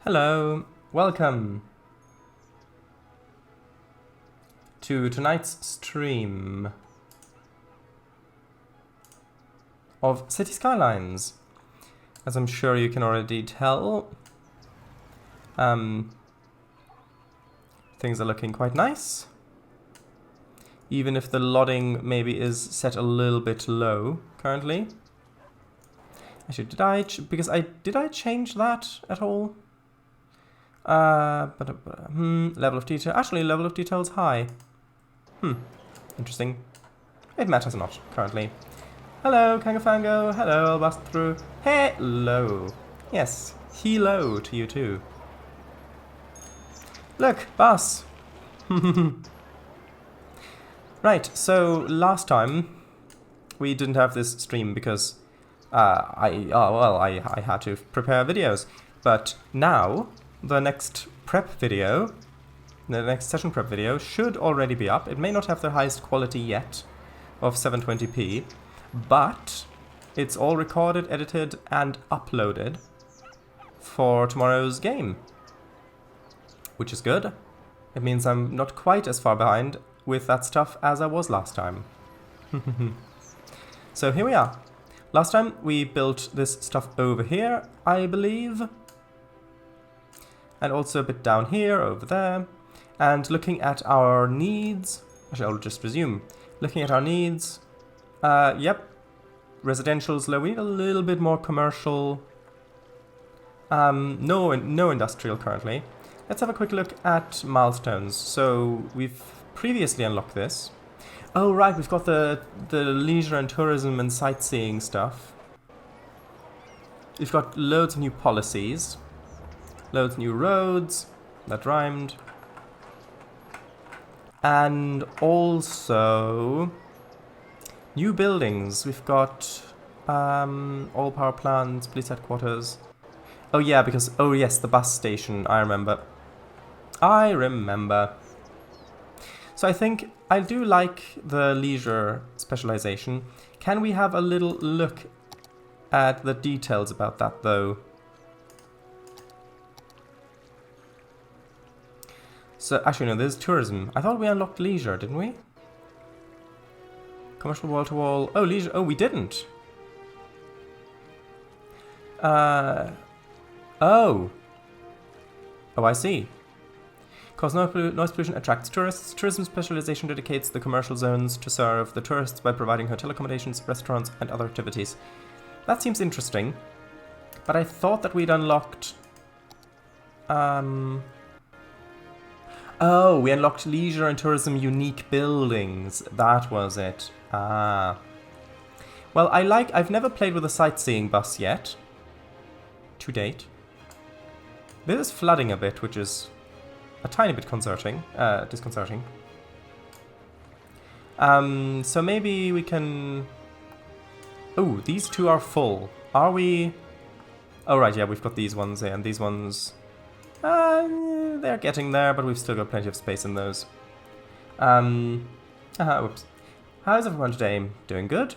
Hello, welcome to tonight's stream of City Skylines. As I'm sure you can already tell, things are looking quite nice. Even if the loading maybe is set a little bit low currently. Actually, did I change that at all? Level of detail. Actually, level of detail is high. Interesting. It matters not currently. Hello, Kangafango. Hello, I'll bust through. Hello. Yes, hello to you too. Look, bus. Right. So last time we didn't have this stream because I had to prepare videos, but now. The next session prep video should already be up. It may not have the highest quality yet of 720p, but it's all recorded, edited, and uploaded for tomorrow's game, which is good. It means I'm not quite as far behind with that stuff as I was last time. So here we are. Last time we built this stuff over here, I believe. And also a bit down here, over there. And looking at our needs... Actually, I'll just resume. Looking at our needs... yep. Residential's low. We need a little bit more commercial. No industrial currently. Let's have a quick look at milestones. So, we've previously unlocked this. Oh, right, we've got the leisure and tourism and sightseeing stuff. We've got loads of new policies. Loads of new roads, that rhymed. And also new buildings. We've got all power plants, police headquarters. Oh yeah, because yes, the bus station, I remember. So I think I do like the leisure specialization. Can we have a little look at the details about that though? So, actually no, there's tourism. I thought we unlocked leisure, didn't we? Commercial wall-to-wall. Oh, leisure. Oh, we didn't. Oh. Oh, I see. Cause noise pollution attracts tourists. Tourism specialization dedicates the commercial zones to serve the tourists by providing hotel accommodations, restaurants, and other activities. That seems interesting. But I thought that we'd unlocked... Oh, we unlocked leisure and tourism unique buildings. That was it. Ah. Well, I've never played with a sightseeing bus yet. To date. This is flooding a bit, which is a tiny bit disconcerting. So maybe we can... Oh, these two are full. Are we... Oh, right, yeah, we've got these ones here, and these ones... they're getting there, but we've still got plenty of space in those. Whoops. How's everyone today? Doing good?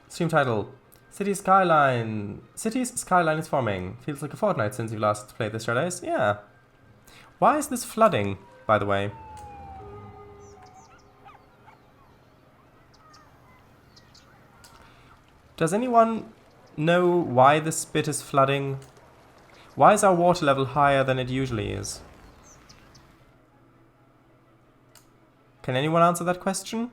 Stream title. City's Skyline is forming. Feels like a fortnight since you last played this, Shardais. Yeah. Why is this flooding, by the way? Does anyone know why this bit is flooding? Why is our water level higher than it usually is? Can anyone answer that question?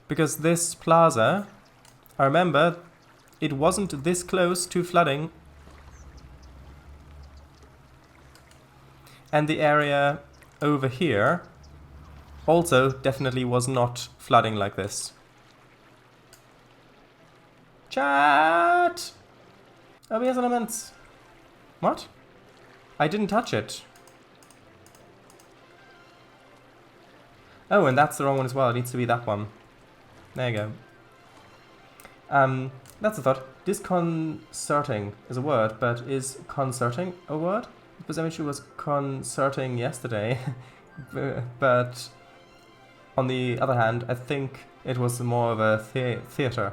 Because this plaza, I remember, it wasn't this close to flooding. And the area over here also definitely was not flooding like this. Chat! OBS elements. What? I didn't touch it. Oh, and that's the wrong one as well. It needs to be that one. There you go. That's a thought. Disconcerting is a word, but is concerting a word? Because I mean, she was concerting yesterday, but On the other hand, I think it was more of a theatre.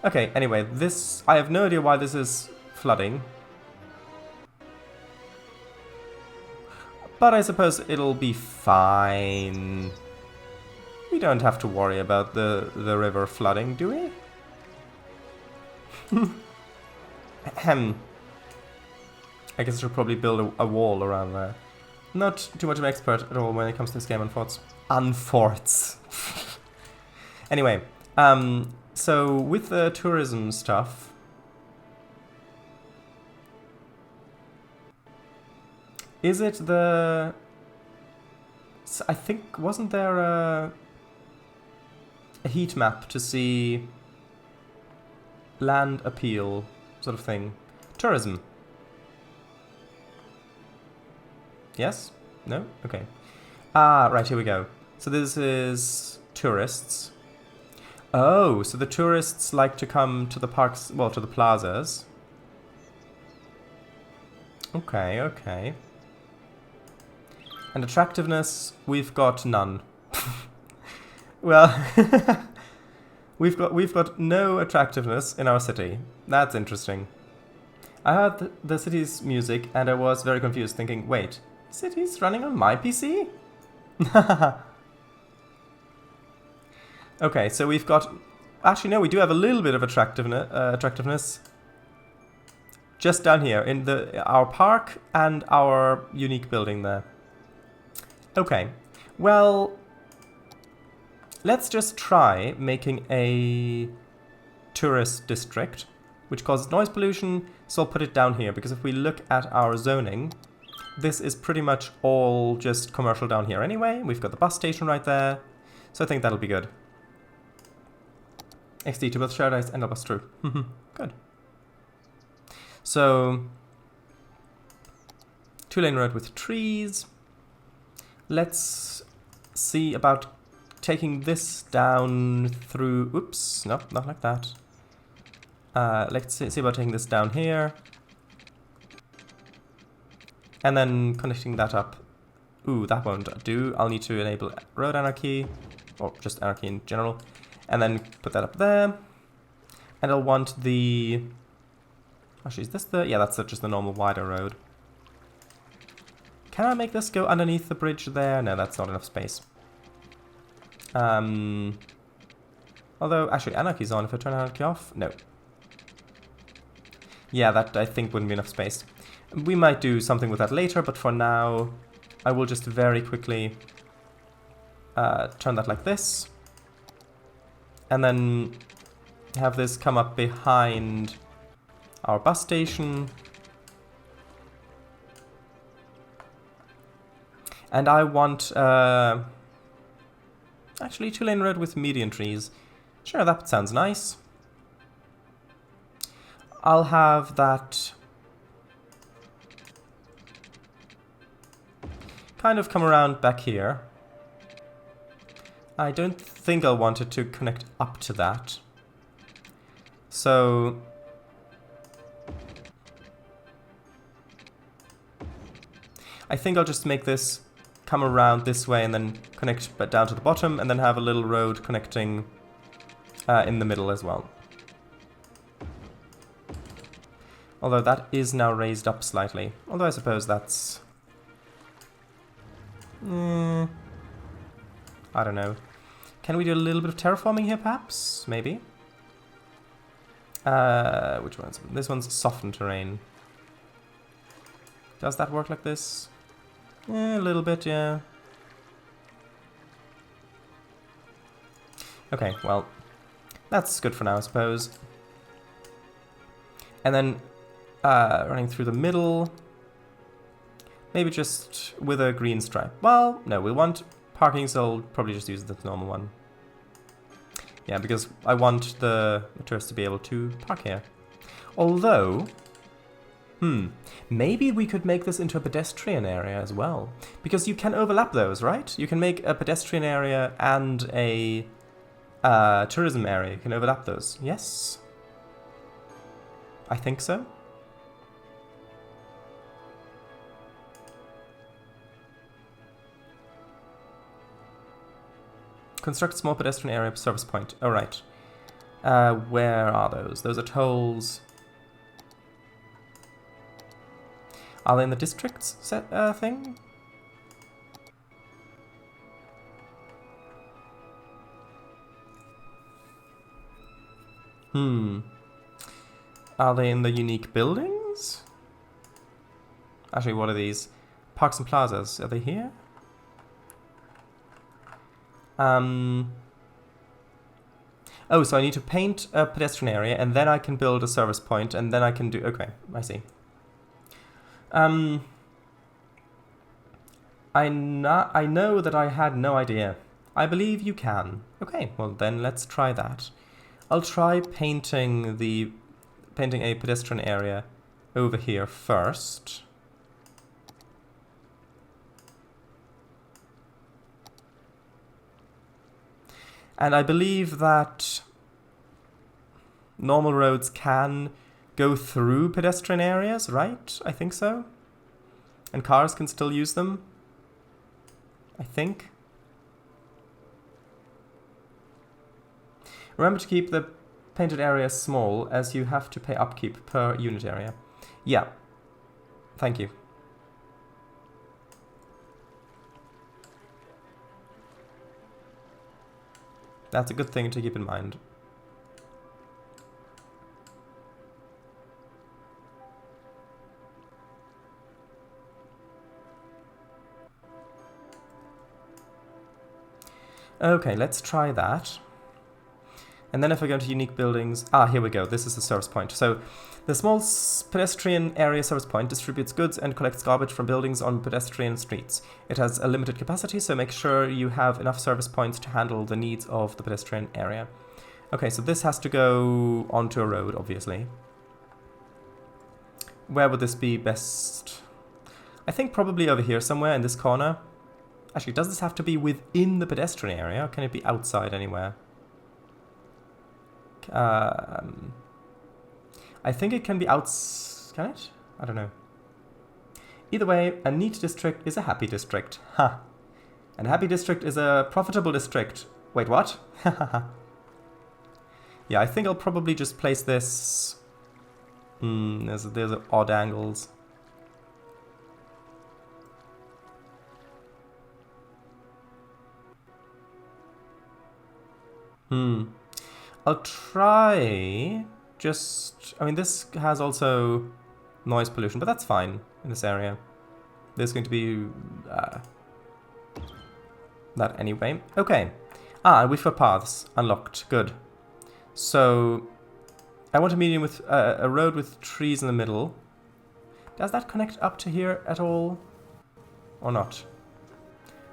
Okay, anyway, this... I have no idea why this is flooding. But I suppose it'll be fine. We don't have to worry about the river flooding, do we? Ahem. I guess I should probably build a wall around there. Not too much of an expert at all when it comes to this game on forts. Unforts. Anyway, so with the tourism stuff... Is it the... I think, wasn't there a heat map to see land appeal sort of thing? Tourism. Yes? No? Okay. Ah, right, here we go. So this is tourists. Oh, so the tourists like to come to the parks, well, to the plazas. Okay, okay. And attractiveness, we've got none. Well, we've got no attractiveness in our city. That's interesting. I heard the city's music and I was very confused, thinking, wait, city's running on my PC? Okay, so we've got... Actually, no, we do have a little bit of attractiveness. Just down here, in our park and our unique building there. Okay, well, let's just try making a tourist district, which causes noise pollution, so I'll put it down here, because if we look at our zoning, this is pretty much all just commercial down here anyway. We've got the bus station right there, so I think that'll be good. XD to both Paradise and bus true. Good. So, 2-lane road with trees. Let's see about taking this down through... Oops, no, not like that. Let's see about taking this down here. And then connecting that up. Ooh, that won't do. I'll need to enable road anarchy, or just anarchy in general. And then put that up there. And I'll want the... Actually, is this the... Yeah, that's just the normal wider road. Can I make this go underneath the bridge there? No, that's not enough space. Although, actually, anarchy's on. If I turn anarchy off? No. Yeah, that I think wouldn't be enough space. We might do something with that later, but for now, I will just very quickly turn that like this. And then have this come up behind our bus station. And I want, actually 2-lane road with median trees. Sure, that sounds nice. I'll have that kind of come around back here. I don't think I'll want it to connect up to that. So... I think I'll just make this come around this way and then connect down to the bottom and then have a little road connecting in the middle as well. Although that is now raised up slightly. Although I suppose that's... I don't know. Can we do a little bit of terraforming here perhaps? Maybe. Which one's... This one's softened terrain. Does that work like this? A little bit, yeah. Okay, well, that's good for now, I suppose. And then running through the middle, maybe just with a green stripe. Well, no, we want parking, so I'll probably just use the normal one. Yeah, because I want the tourists to be able to park here. Although... maybe we could make this into a pedestrian area as well. Because you can overlap those, right? You can make a pedestrian area and a tourism area. You can overlap those. Yes? I think so. Construct small pedestrian area service point. Oh, right. Where are those? Those are tolls. Are they in the districts set thing? Are they in the unique buildings? Actually, what are these? Parks and plazas. Are they here? Oh, so I need to paint a pedestrian area, and then I can build a service point, and then I can do... Okay, I see. I know that I had no idea. I believe you can. Okay, well then let's try that. I'll try painting a pedestrian area over here first. And I believe that normal roads can go through pedestrian areas, right? I think so. And cars can still use them, I think. Remember to keep the painted area small, as you have to pay upkeep per unit area. Yeah. Thank you. That's a good thing to keep in mind. Okay, let's try that. And then if I go to unique buildings... Ah, here we go. This is the service point. So the small pedestrian area service point distributes goods and collects garbage from buildings on pedestrian streets. It has a limited capacity, so make sure you have enough service points to handle the needs of the pedestrian area. Okay, so this has to go onto a road, obviously. Where would this be best? I think probably over here somewhere in this corner. Actually, does this have to be within the pedestrian area, or can it be outside anywhere? I think it can be outs... Can it? I don't know. Either way, a neat district is a happy district. Ha! And a happy district is a profitable district. Wait, what? Yeah, I think I'll probably just place this... there's odd angles. I'll try just... I mean, this has also noise pollution, but that's fine in this area. There's going to be that anyway. Okay. Ah, we for paths. Unlocked. Good. So, I want a medium with a road with trees in the middle. Does that connect up to here at all? Or not?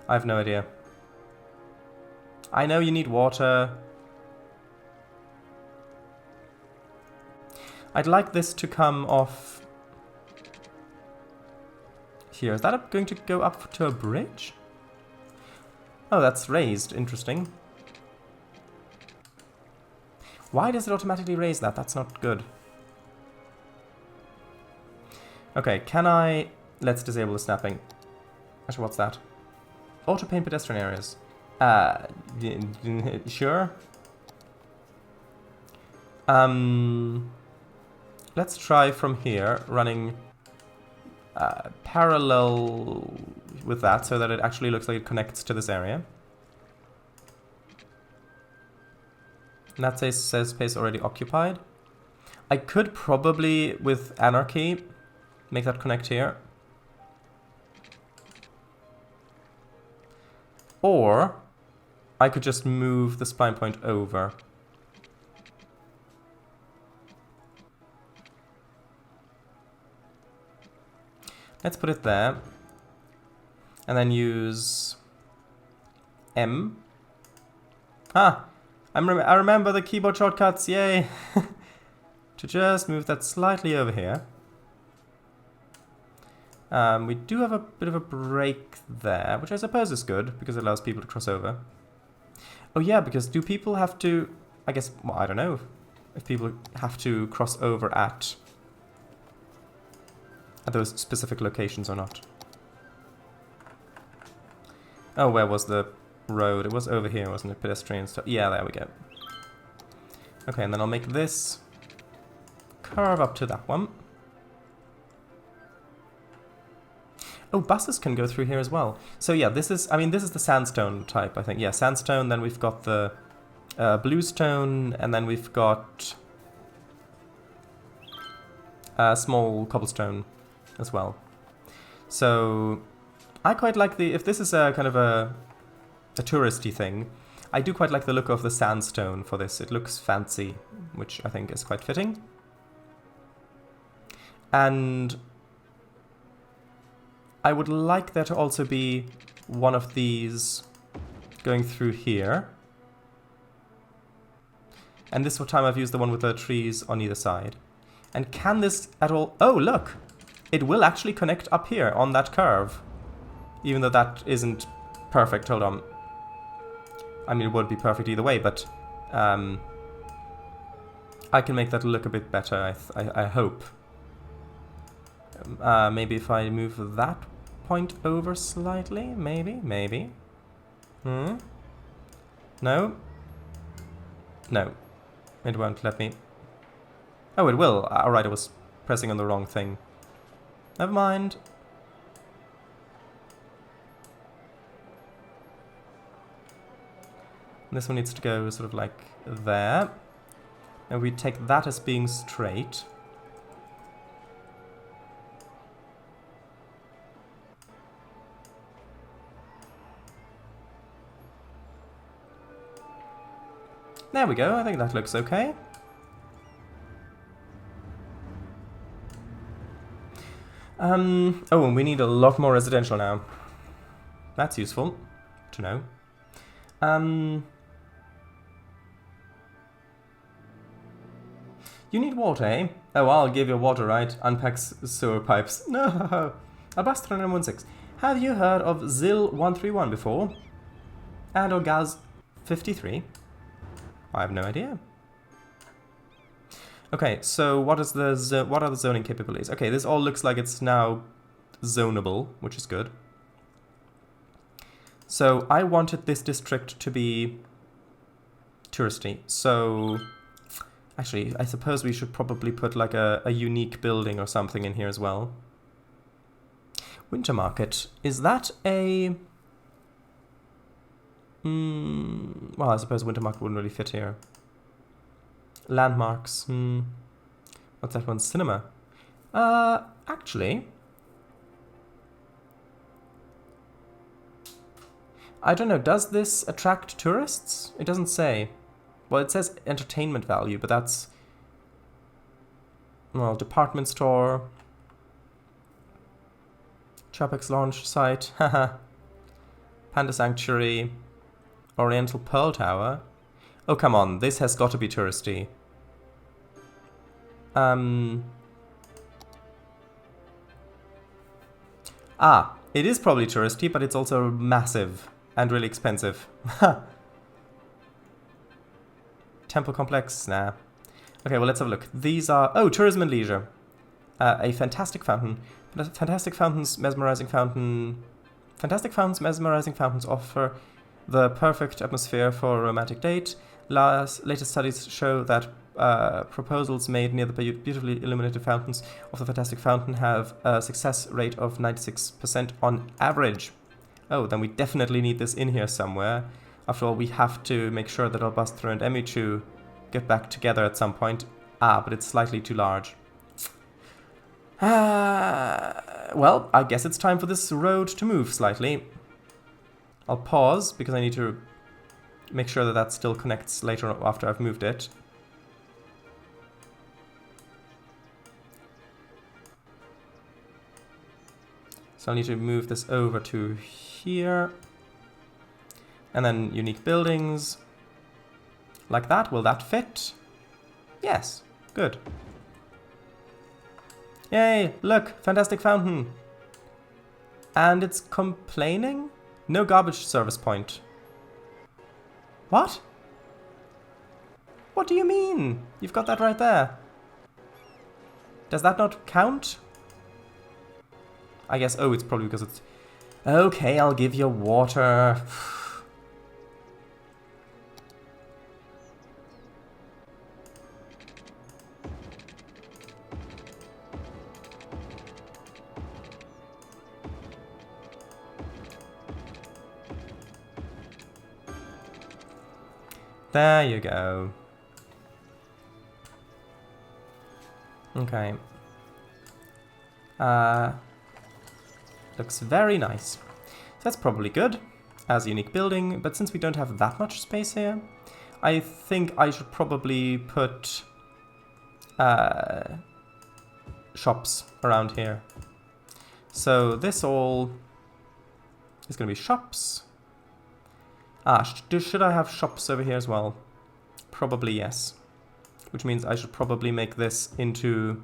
I have no idea. I know you need water. I'd like this to come off here. Is that going to go up to a bridge? Oh, that's raised. Interesting. Why does it automatically raise that? That's not good. Okay, can I... Let's disable the snapping. Actually, what's that? Auto paint pedestrian areas. Sure. Let's try from here, running parallel with that, so that it actually looks like it connects to this area. And that says space already occupied. I could probably, with Anarchy, make that connect here. Or I could just move the spline point over. Let's put it there. And then use M. Ah! I remember the keyboard shortcuts, yay! To just move that slightly over here. We do have a bit of a break there, which I suppose is good, because it allows people to cross over. Oh yeah, because do people have to... I guess, well, I don't know if people have to cross over at those specific locations or not. Oh, where was the road? It was over here, wasn't it? Pedestrian stuff. Yeah, there we go. Okay, and then I'll make this curve up to that one. Oh, buses can go through here as well. So yeah, this is, I mean, this is the sandstone type, I think. Yeah, sandstone, then we've got the bluestone, and then we've got small cobblestone as well. So I quite like the, if this is a kind of a touristy thing, I do quite like the look of the sandstone for this. It looks fancy, which I think is quite fitting. And I would like there to also be one of these going through here. And this time I've used the one with the trees on either side. And can this at all... Oh, look! It will actually connect up here on that curve. Even though that isn't perfect. Hold on. I mean, it won't be perfect either way, but... I can make that look a bit better, I hope. Maybe if I move that point over slightly? Maybe. No? No. It won't let me. Oh, it will. Alright, I was pressing on the wrong thing. Never mind. This one needs to go sort of like there. And we take that as being straight. There we go, I think that looks okay. Oh, and we need a lot more residential now. That's useful to know. You need water, eh? Oh, I'll give you water, right? Unpacks sewer pipes. No! Albastro 916. Have you heard of ZIL 131 before? And or Gaz 53? I have no idea. Okay, so what are the zoning capabilities? Okay, this all looks like it's now zonable, which is good. So I wanted this district to be touristy. So actually, I suppose we should probably put like a unique building or something in here as well. Winter Market. Is that a... well, I suppose Winter Market wouldn't really fit here. Landmarks. What's that one? Cinema. Actually... I don't know, does this attract tourists? It doesn't say. Well, it says entertainment value, but that's... well, department store. Tropics launch site. Haha. Panda Sanctuary. Oriental Pearl Tower. Oh, come on, this has got to be touristy. Ah, it is probably touristy, but it's also massive and really expensive. Temple complex? Nah. Okay, well, let's have a look. These are... oh, tourism and leisure. A fantastic fountain. Fantastic fountains, mesmerizing fountain... Fantastic fountains, mesmerizing fountains offer the perfect atmosphere for a romantic date. Latest studies show that proposals made near the beautifully illuminated fountains of the fantastic fountain have a success rate of 96% on average. Oh, then we definitely need this in here somewhere. After all, we have to make sure that Albastro and Emichu get back together at some point. Ah, but it's slightly too large. Well, I guess it's time for this road to move slightly. I'll pause because I need to make sure that that still connects later after I've moved it. So I'll need to move this over to here. And then unique buildings. Like that. Will that fit? Yes. Good. Yay! Look! Fantastic fountain! And it's complaining? No garbage service point. What? What do you mean? You've got that right there. Does that not count? I guess, oh, it's probably because it's... okay, I'll give you water. There you go. Okay. Looks very nice. So that's probably good as a unique building, but since we don't have that much space here, I think I should probably put shops around here. So this all is going to be shops. Should I have shops over here as well? Probably yes. Which means I should probably make this into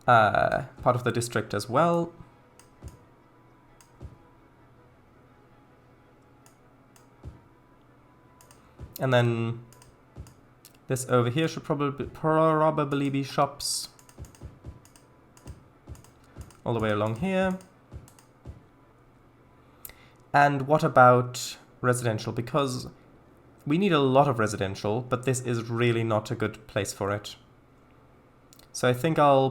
part of the district as well. And then this over here should probably be shops all the way along here. And what about residential? Because we need a lot of residential, but this is really not a good place for it. So I think I'll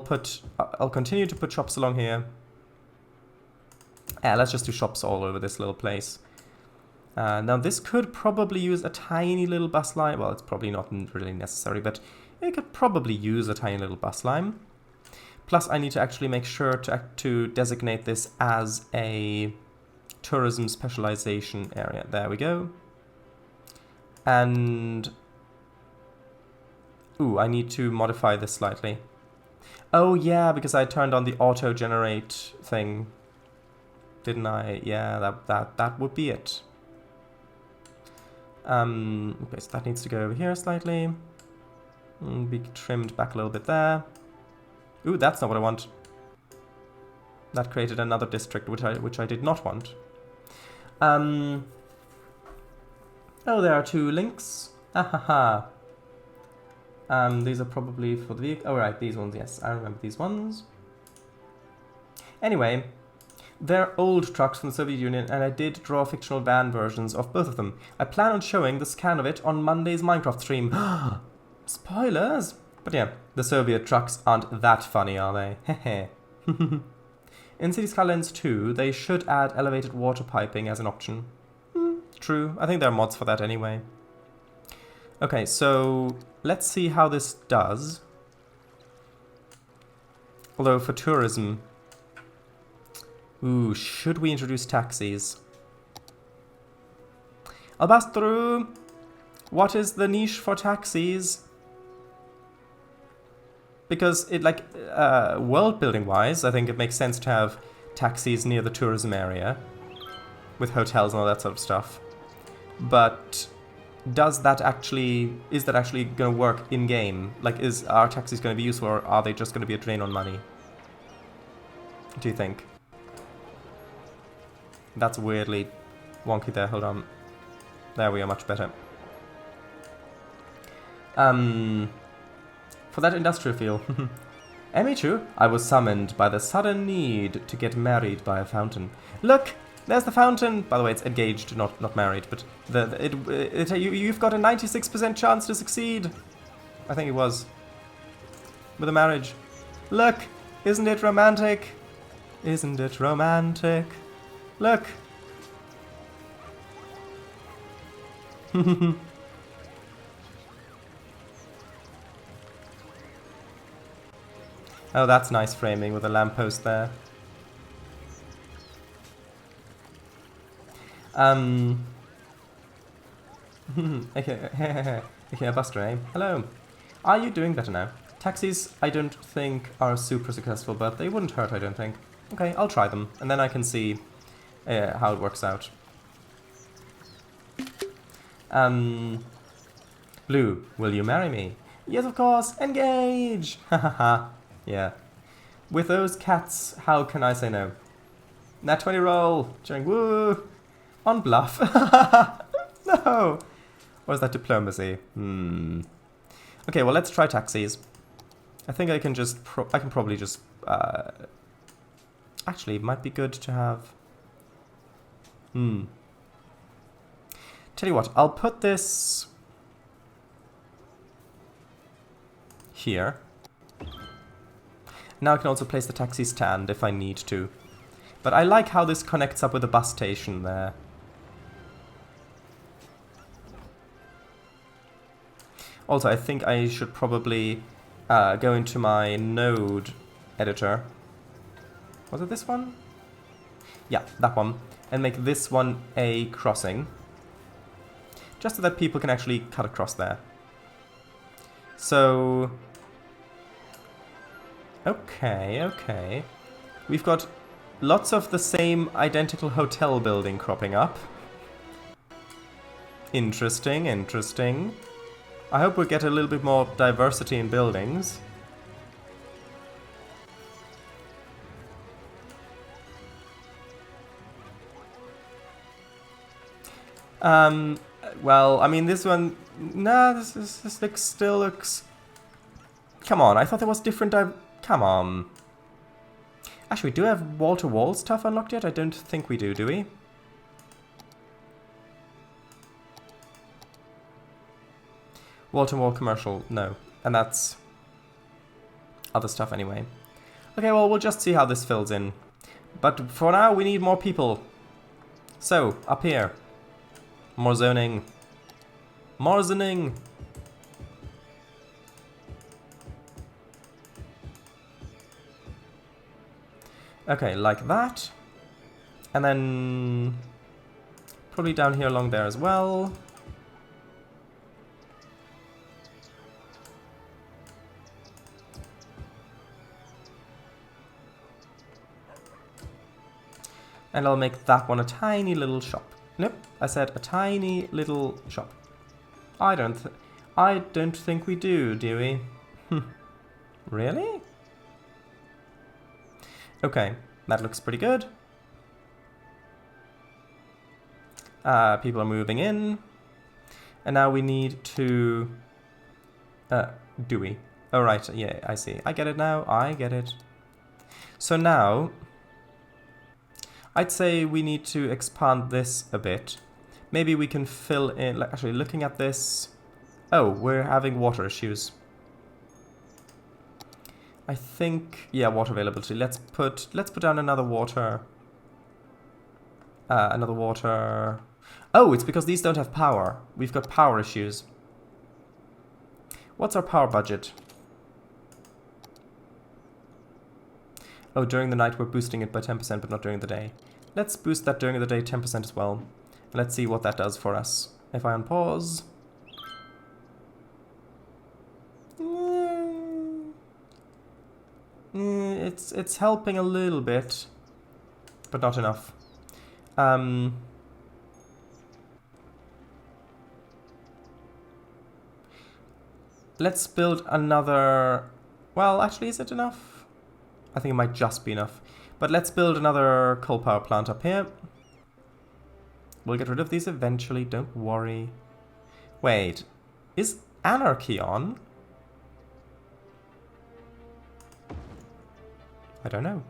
continue to put shops along here. Let's just do shops all over this little place. Now this could probably use a tiny little bus line. Well, it's probably not really necessary, but it could probably use a tiny little bus line. Plus I need to actually make sure to designate this as a tourism specialization area. There we go. And ooh, I need to modify this slightly. Oh yeah, because I turned on the auto generate thing, didn't I? Yeah, that would be it. Okay, so that needs to go over here slightly. Be trimmed back a little bit there. Ooh, that's not what I want. That created another district, which I did not want. Oh, there are two links. Ahaha. These are probably for the vehicle. Oh, right, these ones, yes. I remember these ones. Anyway, they're old trucks from the Soviet Union, and I did draw fictional van versions of both of them. I plan on showing the scan of it on Monday's Minecraft stream. Spoilers! But yeah, the Soviet trucks aren't that funny, are they? Hehe. In City Skylines 2, they should add elevated water piping as an option. True. I think there are mods for that anyway. Okay, so let's see how this does. Although for tourism... Ooh, should we introduce taxis? Albastro! What is the niche for taxis? Because it, like, world building wise, I think it makes sense to have taxis near the tourism area with hotels and all that sort of stuff. But is that actually going to work in game? Like, are taxis going to be useful, or are they just going to be a drain on money? What do you think? That's weirdly wonky there. Hold on. There we are, much better. For that industrial feel. Me too. I was summoned by the sudden need to get married by a fountain. Look! There's the fountain! By the way, it's engaged, not married, but you've got a 96% chance to succeed. I think it was. With a marriage. Look! Isn't it romantic? Isn't it romantic? Look! Oh, that's nice framing with a lamppost there. Okay, Buster, eh? Hello. Are you doing better now? Taxis, I don't think are super successful, but they wouldn't hurt, I don't think. Okay, I'll try them, and then I can see how it works out. Lou, will you marry me? Yes, of course. Engage! Hahaha. Yeah. With those cats, how can I say no? Nat 20 roll. Cheering. Woo! On bluff. No! Or is that diplomacy? Okay, well, let's try taxis. I think I can just... I can probably just... Actually, it might be good to have... Tell you what, I'll put this... here. Now I can also place the taxi stand if I need to. But I like how this connects up with the bus station there. Also, I think I should probably go into my node editor. Was it this one? Yeah, that one. And make this one a crossing. Just so that people can actually cut across there. So... Okay, okay. We've got lots of the same identical hotel building cropping up. Interesting, interesting. I hope we get a little bit more diversity in buildings. Well, I mean, this one... Nah, this looks, still looks... Come on, I thought there was different... Come on. Actually, do we have wall-to-wall stuff unlocked yet? I don't think we do we? Wall-to-wall commercial, no. And that's other stuff anyway. Okay, well, we'll just see how this fills in. But for now, we need more people. So, up here. More zoning. More zoning! Okay, like that. And then... probably down here along there as well. And I'll make that one a tiny little shop. Nope, I said a tiny little shop. I don't think we do we? Really? Okay, that looks pretty good. People are moving in. And now we need to... do we? Oh, right, yeah, I see. I get it now, I get it. So now... I'd say we need to expand this a bit. Maybe we can fill in... Actually, looking at this... Oh, we're having water issues. I think... Yeah, water availability. Let's put down another water... another water... Oh, it's because these don't have power. We've got power issues. What's our power budget? Oh, during the night we're boosting it by 10%, but not during the day. Let's boost that during the day 10% as well. Let's see what that does for us. If I unpause... It's helping a little bit, but not enough. Let's build another... Well, actually, is it enough? I think it might just be enough. But let's build another coal power plant up here. We'll get rid of these eventually, don't worry. Wait, is anarchy on? I don't know.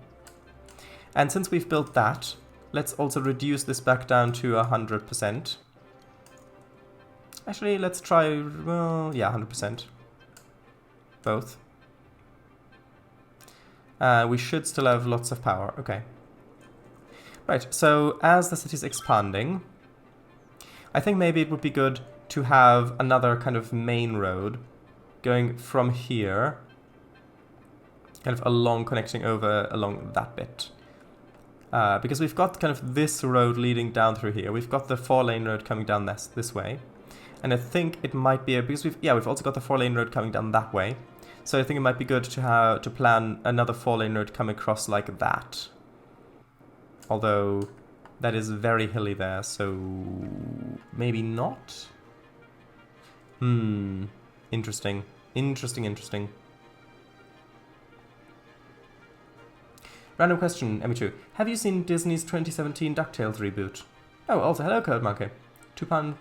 And since we've built that, let's also reduce this back down to 100%. Actually, let's try, well, yeah, 100%. Both. We should still have lots of power. Okay. Right, so as the city's expanding, I think maybe it would be good to have another kind of main road going from here, kind of along, connecting over along that bit. Because we've got kind of this road leading down through here. We've got the 4-lane road coming down this way. And I think it might be, because we've also got the 4-lane road coming down that way. So I think it might be good to plan another 4-lane road coming across like that. Although that is very hilly there, so maybe not? Interesting. Interesting. Random question, ME2. Have you seen Disney's 2017 DuckTales reboot? Oh, also hello, Code Monkey. £2.50.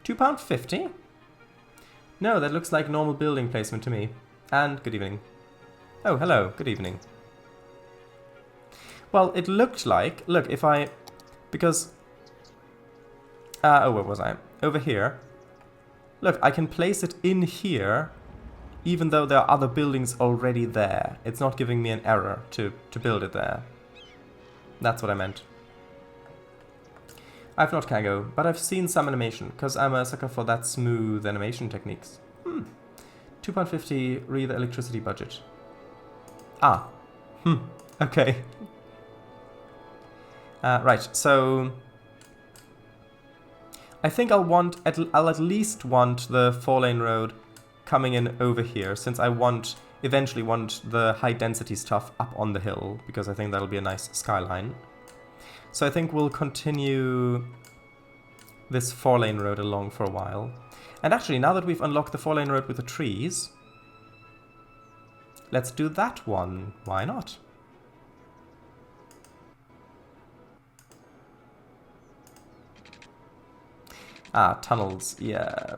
£2.50? No, that looks like normal building placement to me. And good evening. Oh, hello, good evening. Well, it looked like... Look, if I... Because... oh, where was I? Over here. Look, I can place it in here, even though there are other buildings already there. It's not giving me an error to build it there. That's what I meant. I've not Kago, but I've seen some animation, because I'm a sucker for that smooth animation techniques. 2.50, read the electricity budget. Ah. Okay. Right, so... I think I'll at least want the 4-lane road coming in over here, since I eventually want the high density stuff up on the hill, because I think that'll be a nice skyline. So I think we'll continue this 4-lane road along for a while. And actually, now that we've unlocked the 4-lane road with the trees, let's do that one. Why not? Ah, tunnels, yeah.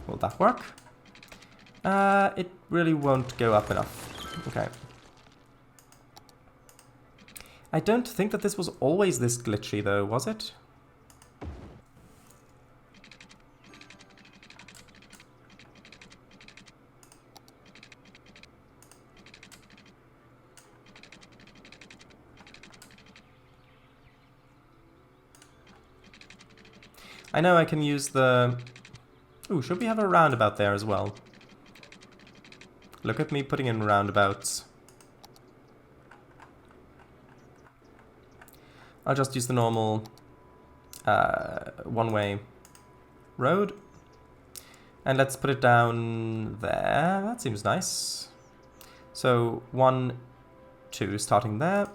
Will that work? It really won't go up enough. Okay. I don't think that this was always this glitchy though, was it? I know I can use the... Ooh, should we have a roundabout there as well? Look at me putting in roundabouts. I'll just use the normal one-way road. And let's put it down there. That seems nice. So 1, 2, starting there.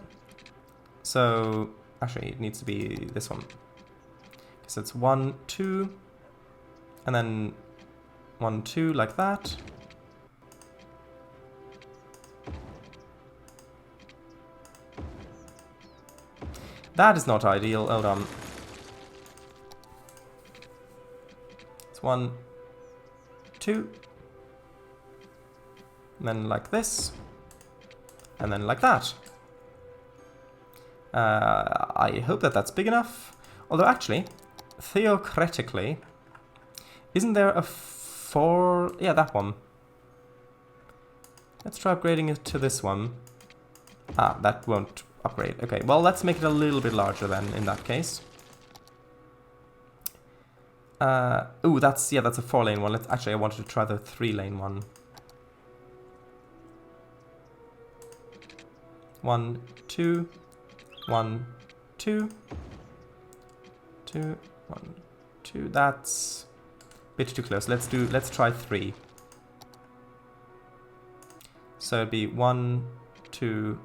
So actually it needs to be this one. So it's 1, 2, and then 1, 2 like that. That is not ideal. Hold on. It's 1, 2, and then like this, and then like that. I hope that that's big enough. Although actually, theoretically, isn't there a 4... Yeah, that one. Let's try upgrading it to this one. Ah, that won't upgrade. Okay, well, let's make it a little bit larger then, in that case. Ooh, that's a 4-lane one. Actually, I wanted to try the 3-lane one. 1, 2, 1, 2, 2, 1, 2. That's a bit too close. Let's try 3. So it'd be 1, 2,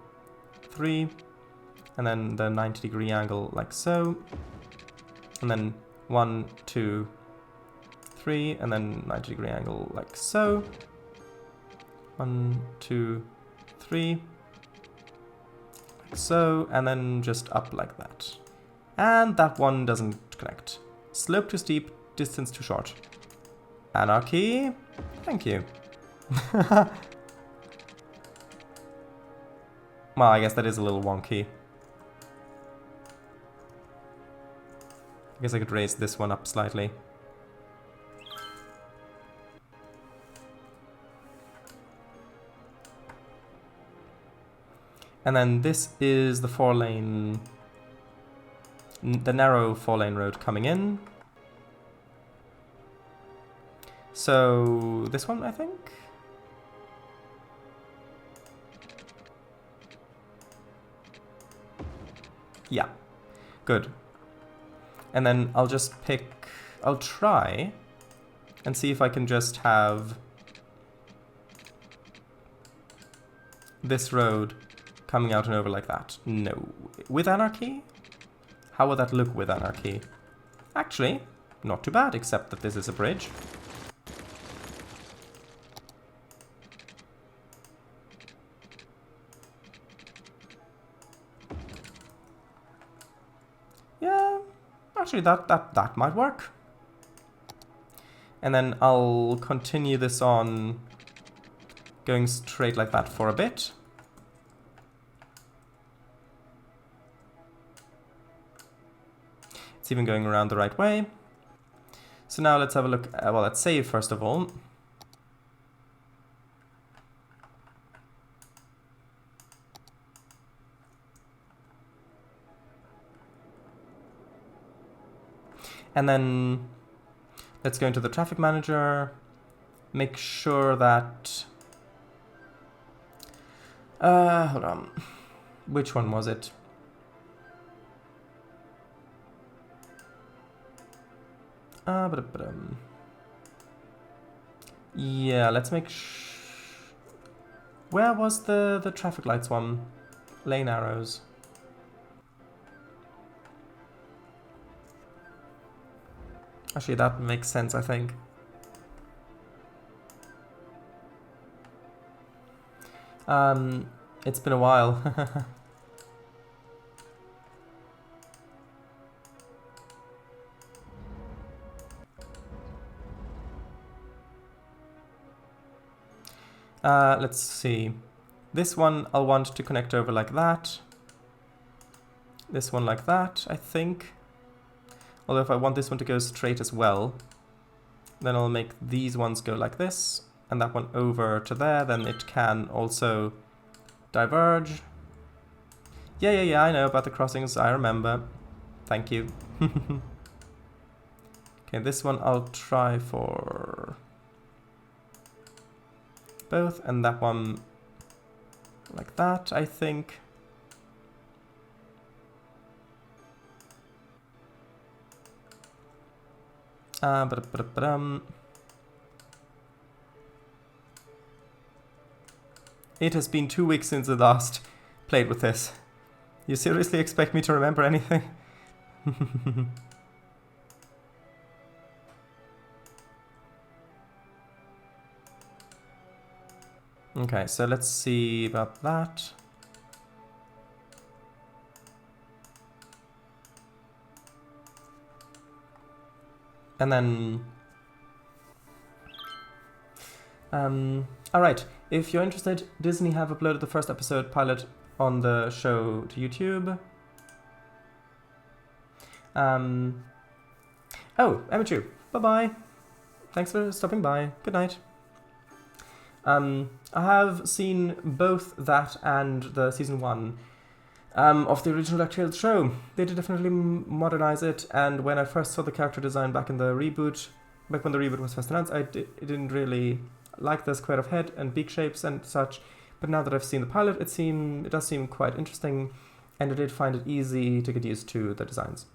3, and then the 90-degree angle like so, and then 1, 2, 3, and then 90-degree angle like so. 1, 2, 3, like so, and then just up like that. And that one doesn't connect. Slope too steep, distance too short. Anarchy? Thank you. Well, I guess that is a little wonky. I guess I could raise this one up slightly. And then this is the 4-lane... the narrow 4-lane road coming in. So this one, I think? Yeah, good. And then I'll just I'll try and see if I can just have this road coming out and over like that. No. With anarchy? How would that look with anarchy? Actually, not too bad, except that this is a bridge. Yeah, actually that might work. And then I'll continue this on going straight like that for a bit. It's even going around the right way. So now let's have a look. Well, let's save first of all. And then let's go into the traffic manager. Make sure that... hold on. Which one was it? Yeah, let's make where was the traffic lights one? Lane arrows. Actually, that makes sense, I think. It's been a while. Let's see. This one I'll want to connect over like that. This one like that, I think. Although if I want this one to go straight as well, then I'll make these ones go like this, and that one over to there, then it can also diverge. Yeah, I know about the crossings, I remember. Thank you. Okay, this one I'll try for both, and that one like that, I think. It has been 2 weeks since I last played with this. You seriously expect me to remember anything? Okay, so let's see about that. And then... alright, if you're interested, Disney have uploaded the first episode pilot on the show to YouTube. Oh, Amateur, bye-bye. Thanks for stopping by. Good night. I have seen both that and the season 1 of the original DuckTales show. They did definitely modernize it, and when I first saw the character design back in the reboot, back when the reboot was first announced, I didn't really like the square of head and beak shapes and such, but now that I've seen the pilot, it does seem quite interesting, and I did find it easy to get used to the designs.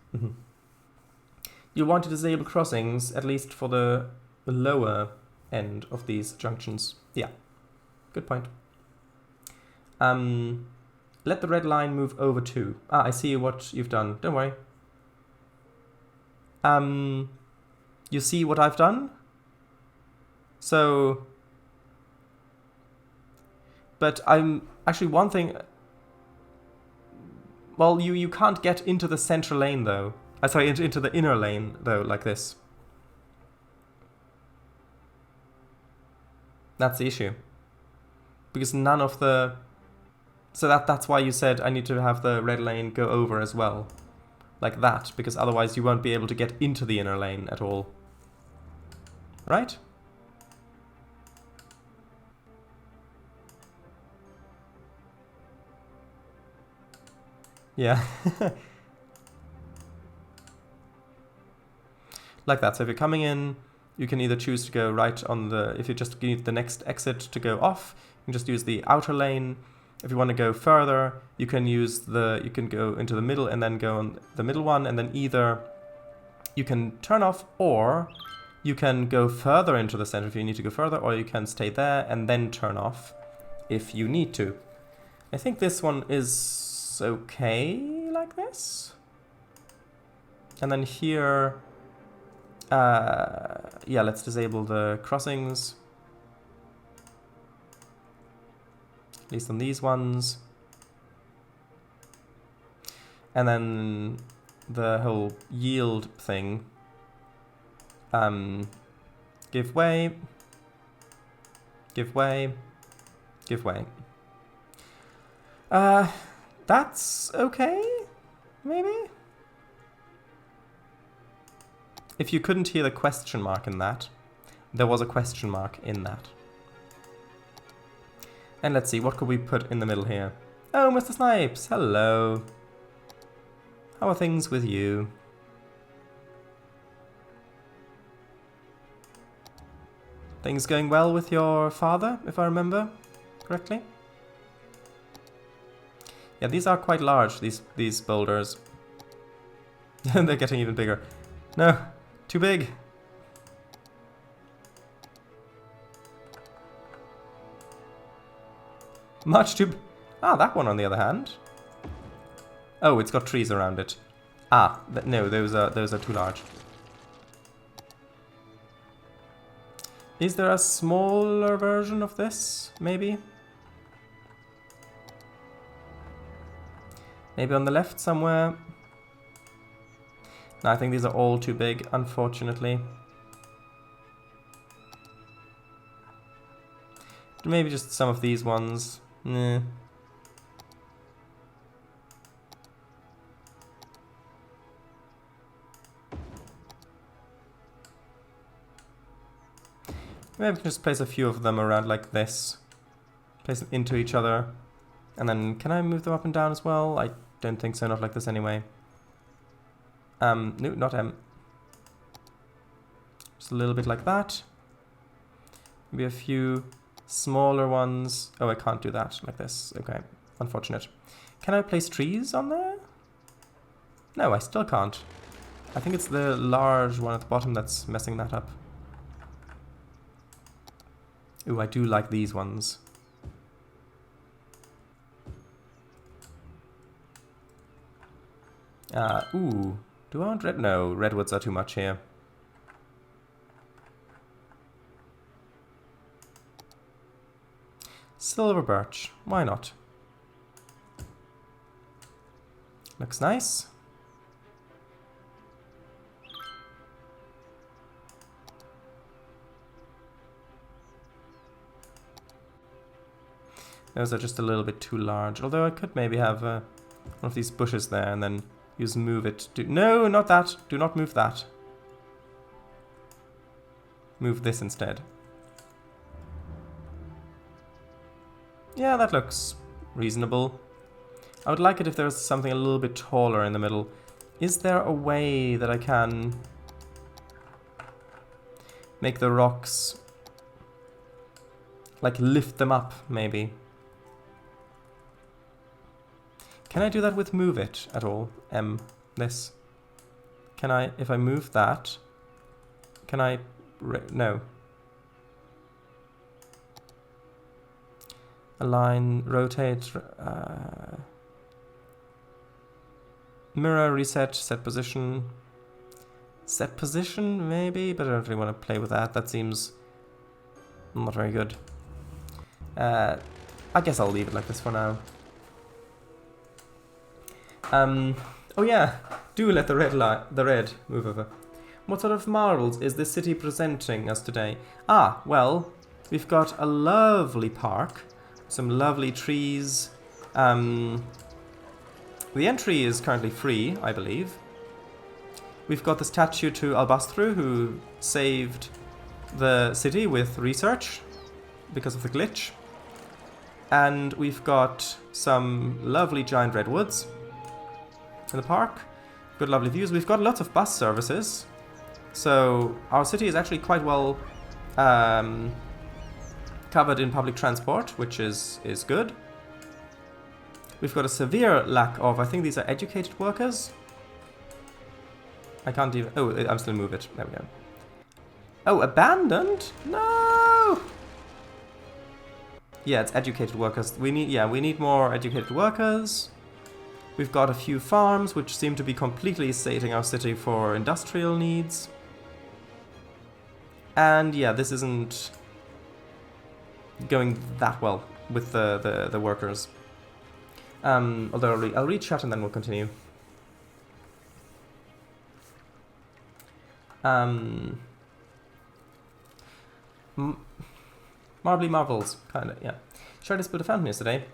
You want to disable crossings, at least for the lower end of these junctions. Yeah, good point. Let the red line move over too. I see what you've done. Don't worry. You see what I've done? So... But I'm... Actually, one thing... Well, you can't get into the central lane, though. Sorry, into the inner lane, though, like this. That's the issue. Because none of the... So that's why you said I need to have the red lane go over as well. Like that, because otherwise you won't be able to get into the inner lane at all. Right? Yeah. Like that. So if you're coming in, you can either choose to go right on the... If you just need the next exit to go off, you can just use the outer lane. If you want to go further, you can use you can go into the middle and then go on the middle one, and then either you can turn off, or you can go further into the center if you need to go further, or you can stay there and then turn off if you need to. I think this one is okay like this. And then here, yeah, let's disable the crossings. At least on these ones. And then the whole yield thing. Give way. Give way. Give way. That's okay? Maybe? If you couldn't hear the question mark in that, there was a question mark in that. And let's see, what could we put in the middle here? Oh, Mr. Snipes, hello. How are things with you? Things going well with your father, if I remember correctly? Yeah, these are quite large, these boulders. They're getting even bigger. No, too big. Much too... Ah, that one on the other hand. Oh, it's got trees around it. Ah, no, those are too large. Is there a smaller version of this, maybe? Maybe on the left somewhere? No, I think these are all too big, unfortunately. Maybe just some of these ones. Nah. Maybe just place a few of them around like this. Place them into each other. And then, can I move them up and down as well? I don't think so, not like this anyway. No, not M. Just a little bit like that. Maybe a few smaller ones. Oh, I can't do that like this. Okay, unfortunate. Can I place trees on there? No, I still can't. I think it's the large one at the bottom that's messing that up. Ooh, I do like these ones. Ooh, do I want red? No, redwoods are too much here. Silver birch, why not? Looks nice. Those are just a little bit too large, although I could maybe have one of these bushes there and then use move it to... No, not that! Do not move that. Move this instead. Yeah, that looks reasonable. I would like it if there was something a little bit taller in the middle. Is there a way that I can make the rocks, like, lift them up, maybe? Can I do that with move it at all? This. Can I, if I move that, can I, no. Align, rotate, mirror, reset, set position. Set position, maybe, but I don't really want to play with that. That seems not very good. I guess I'll leave it like this for now. Oh yeah, do let the red move over. What sort of marvels is this city presenting us today? Ah, well, we've got a lovely park, some lovely trees. The entry is currently free, I believe. We've got the statue to Albastru, who saved the city with research because of the glitch. And we've got some lovely giant redwoods in the park. Good lovely views. We've got lots of bus services. So our city is actually quite well covered in public transport, which is good. We've got a severe lack of, I think these are educated workers. I can't even, oh, I'm still move it. There we go. Oh, abandoned? No! Yeah, it's educated workers. We need more educated workers. We've got a few farms, which seem to be completely sating our city for industrial needs. And yeah, this isn't going that well with the workers. Although I'll read chat and then we'll continue. Marbly marvels, kinda, yeah. Tried to split a fountain yesterday.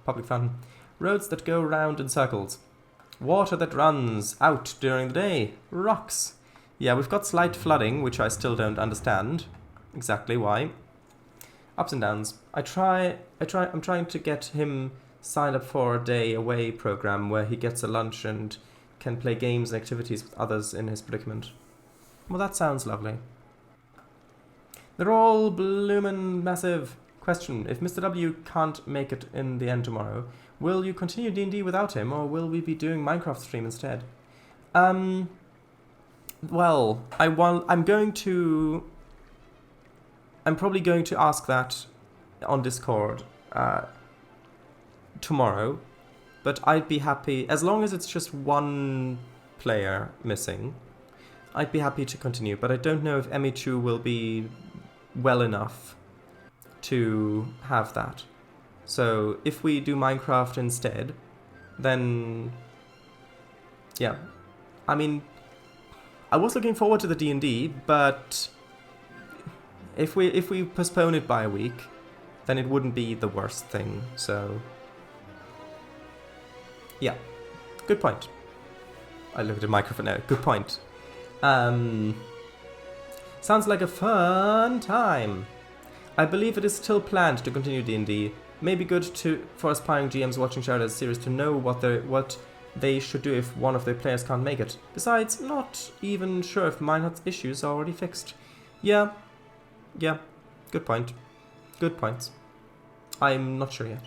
Public fountain. Roads that go round in circles. Water that runs out during the day. Rocks. Yeah, we've got slight flooding, which I still don't understand exactly why. Ups and downs. I'm trying to get him signed up for a day away program where he gets a lunch and can play games and activities with others in his predicament. Well, that sounds lovely. They're all bloomin' massive. Question: if Mr. W can't make it in the end tomorrow, will you continue D&D without him, or will we be doing Minecraft stream instead? Well, I'm probably going to ask that on Discord tomorrow, but I'd be happy, as long as it's just one player missing, I'd be happy to continue, but I don't know if Emichu will be well enough to have that. So if we do Minecraft instead, then yeah. I mean, I was looking forward to the D&D, but if we postpone it by a week, then it wouldn't be the worst thing. So yeah, good point. I looked at the microphone now. Good point. Sounds like a fun time. I believe it is still planned to continue D&D. Maybe good for aspiring GMs watching Shard's series to know what they should do if one of their players can't make it. Besides, not even sure if Minehut's issues are already fixed. Yeah, good point. Good points. I'm not sure yet.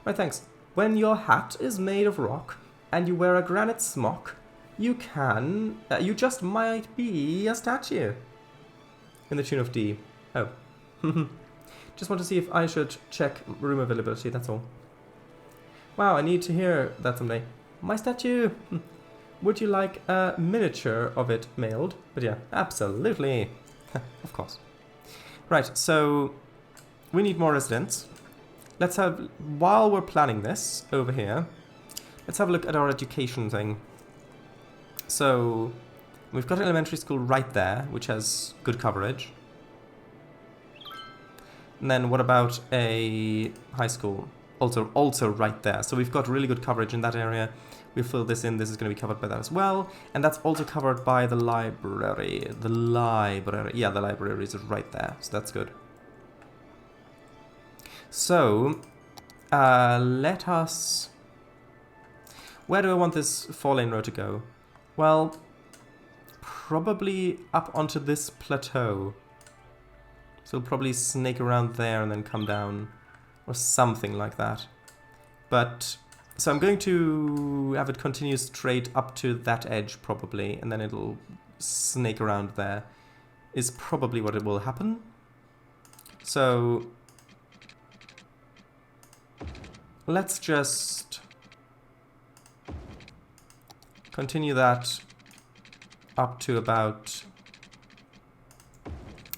Right, thanks. When your hat is made of rock and you wear a granite smock, you just might be a statue. In the tune of D. Oh. Just want to see if I should check room availability, that's all. Wow, I need to hear that someday. My statue! Would you like a miniature of it mailed? But yeah, absolutely. Of course. Right, so we need more residents. Let's have, while we're planning this over here, let's have a look at our education thing. So we've got an elementary school right there, which has good coverage. And then what about a high school? Also right there. So we've got really good coverage in that area. We fill this in. This is going to be covered by that as well. And that's also covered by the library. The library. Yeah, the library is right there. So that's good. So, let us... Where do I want this 4-lane road to go? Well, probably up onto this plateau. So it'll probably snake around there and then come down. Or something like that. But, so I'm going to have it continue straight up to that edge probably. And then it'll snake around there. Is probably what it will happen. So, let's just continue that up to about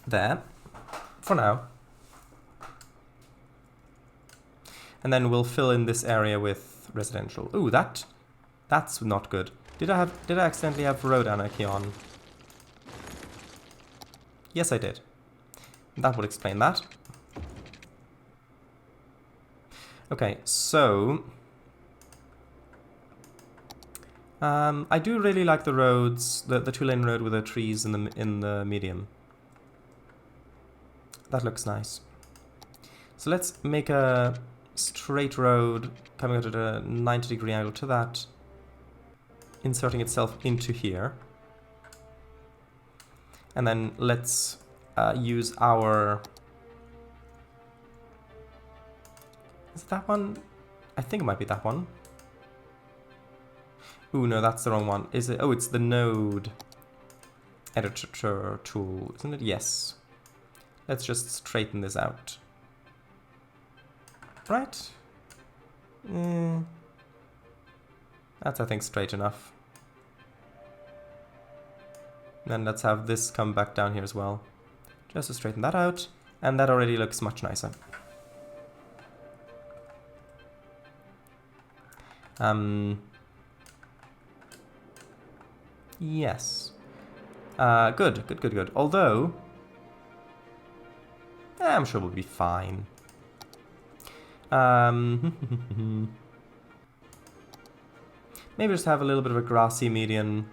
there. For now. And then we'll fill in this area with residential. Ooh, that's not good. Did I accidentally have road anarchy on? Yes, I did. That would explain that. Okay, so I do really like the roads, the 2-lane road with the trees in the medium. That looks nice. So let's make a straight road coming out at a 90-degree angle to that, inserting itself into here. And then let's use our... Is it that one? I think it might be that one. Ooh, no, that's the wrong one. Is it? Oh, it's the node editor tool, isn't it? Yes. Let's just straighten this out. Right? That's, I think, straight enough. Then let's have this come back down here as well. Just to straighten that out. And that already looks much nicer. Yes. Good. Although, I'm sure we'll be fine. Maybe just have a little bit of a grassy median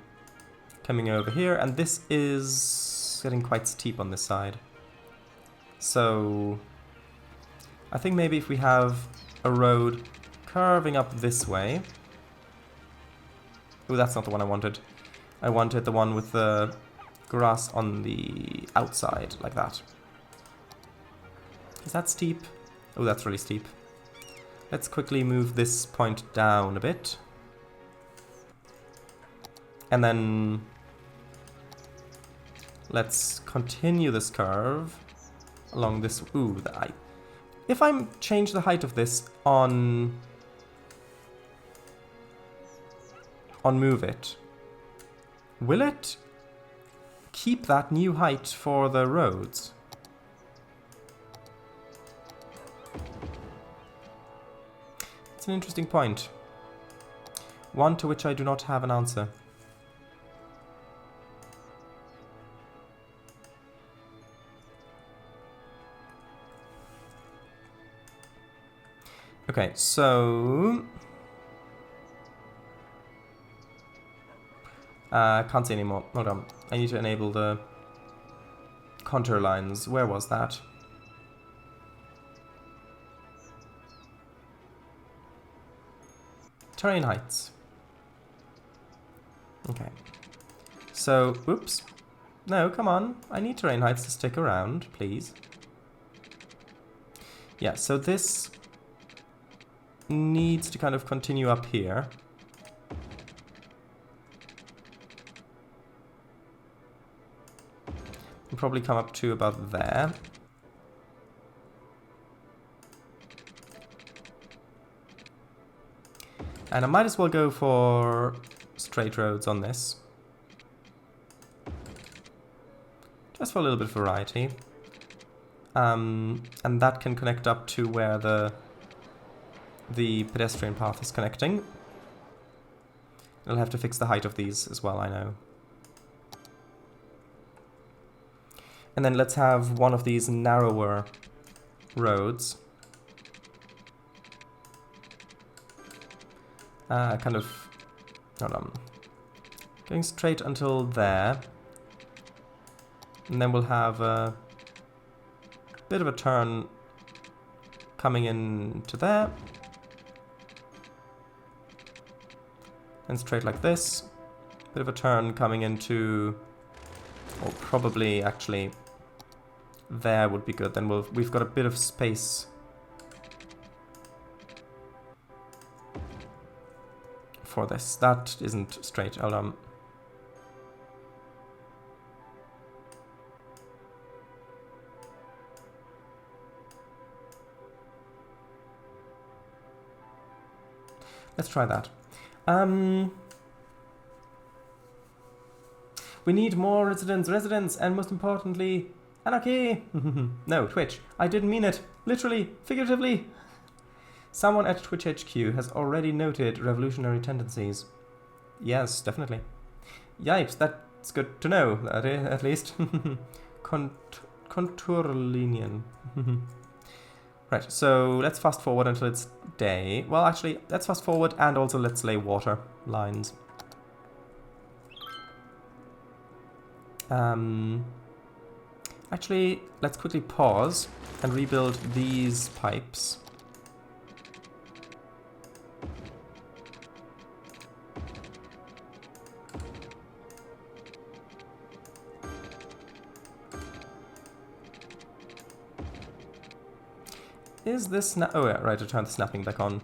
coming over here, and this is getting quite steep on this side. So I think maybe if we have a road curving up this way. Oh, that's not the one I wanted. I wanted the one with the grass on the outside, like that. Is that steep? Oh, that's really steep. Let's quickly move this point down a bit. And then let's continue this curve along this. Ooh, if I change the height of this on move it, will it keep that new height for the roads? It's an interesting point. One to which I do not have an answer. Okay, so can't see anymore. Hold on. I need to enable the contour lines. Where was that? Terrain heights. Okay. So, oops. No, come on. I need terrain heights to stick around, please. Yeah, so this needs to kind of continue up here. We'll probably come up to about there. And I might as well go for straight roads on this. Just for a little bit of variety. And that can connect up to where the pedestrian path is connecting. I'll have to fix the height of these as well, I know. And then let's have one of these narrower roads. Kind of, hold on, going straight until there. And then we'll have a bit of a turn coming into there. And straight like this. Bit of a turn coming into, or probably actually there would be good. Then we've got a bit of space for this. That isn't straight. Hold on. Let's try that. We need more residents, and most importantly, anarchy! No, Twitch. I didn't mean it. Literally, figuratively. Someone at Twitch HQ has already noted revolutionary tendencies. Yes, definitely. Yipes, that's good to know, at least. Contourlinien. Right, so let's fast forward until it's day. Well, actually, let's fast forward and also let's lay water lines. Actually, let's quickly pause and rebuild these pipes. Is this oh yeah, right, to turn the snapping back on.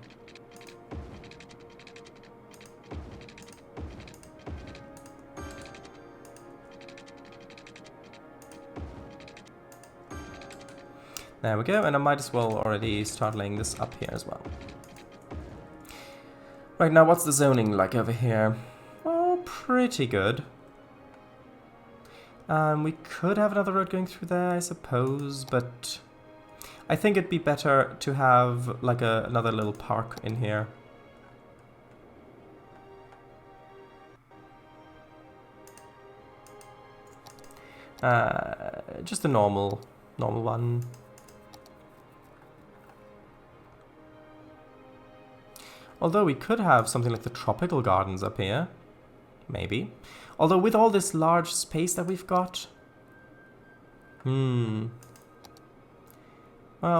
There we go, and I might as well already start laying this up here as well. Right, now what's the zoning like over here? Oh, pretty good. We could have another road going through there, I suppose, but I think it'd be better to have like another little park in here. Just a normal one. Although we could have something like the tropical gardens up here. Maybe. Although with all this large space that we've got... Well,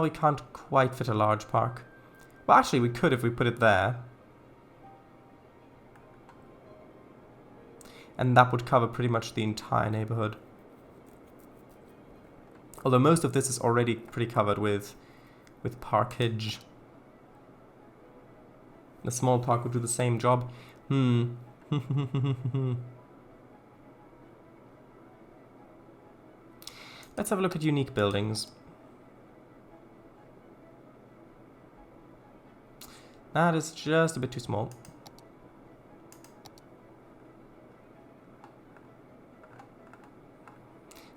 we can't quite fit a large park. Well, actually, we could if we put it there. And that would cover pretty much the entire neighborhood. Although most of this is already pretty covered with parkage. A small park would do the same job. Let's have a look at unique buildings. That is just a bit too small.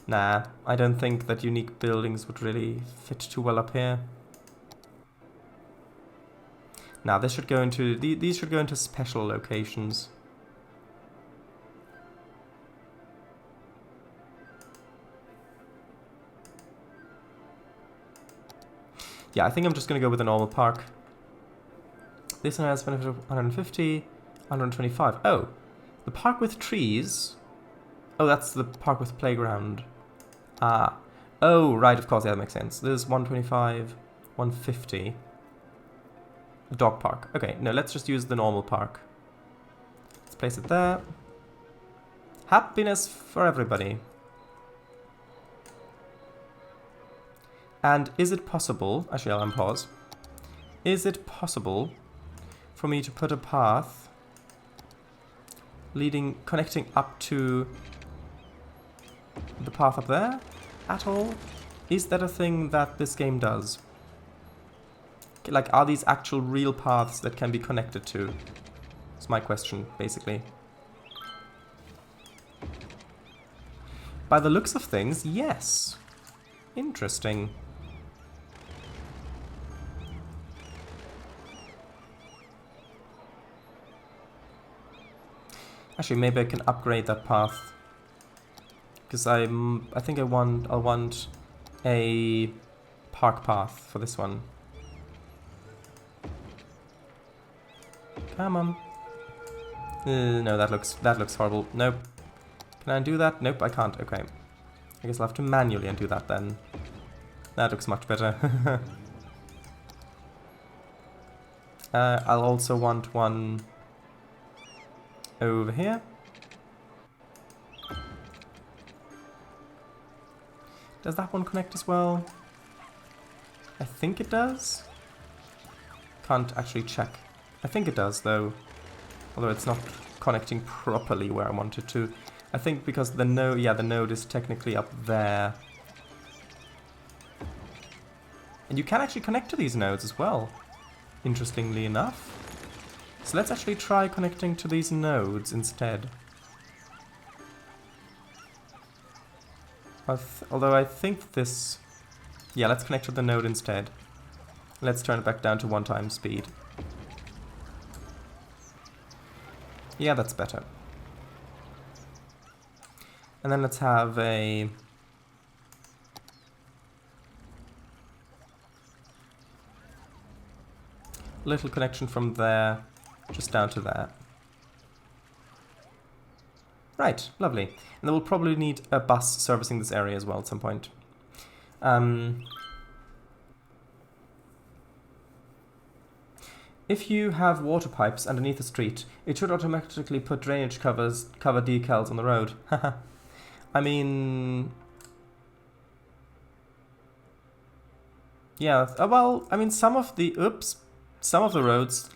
Nah, I don't think that unique buildings would really fit too well up here. Now this should go into these should go into special locations. Yeah, I think I'm just going to go with a normal park. This one has benefit of 150, 125. Oh, the park with trees. Oh, that's the park with playground. Ah. Oh, right, of course, yeah, that makes sense. This is 125, 150. A dog park. Okay, no, let's just use the normal park. Let's place it there. Happiness for everybody. And is it possible, actually I'll unpause. Is it possible for me to put a path connecting up to the path up there at all? Is that a thing that this game does? Like, are these actual real paths that can be connected to? That's my question, basically. By the looks of things, yes. Interesting. Actually, maybe I can upgrade that path. Because I think I'll want a park path for this one. Come on. No, that looks horrible. Nope. Can I undo that? Nope, I can't. Okay. I guess I'll have to manually undo that then. That looks much better. I'll also want one over here. Does that one connect as well? I think it does. Can't actually check. I think it does though. Although it's not connecting properly where I want it to. I think because the node, yeah, the node is technically up there. And you can actually connect to these nodes as well, interestingly enough. So let's actually try connecting to these nodes instead. Although I think this... Yeah, let's connect to the node instead. Let's turn it back down to 1x speed. Yeah, that's better. And then let's have a... little connection from there, just down to there. Right, lovely. And then we'll probably need a bus servicing this area as well at some point. If you have water pipes underneath a street, it should automatically put drainage cover decals on the road. I mean... Yeah, well, I mean, some of the roads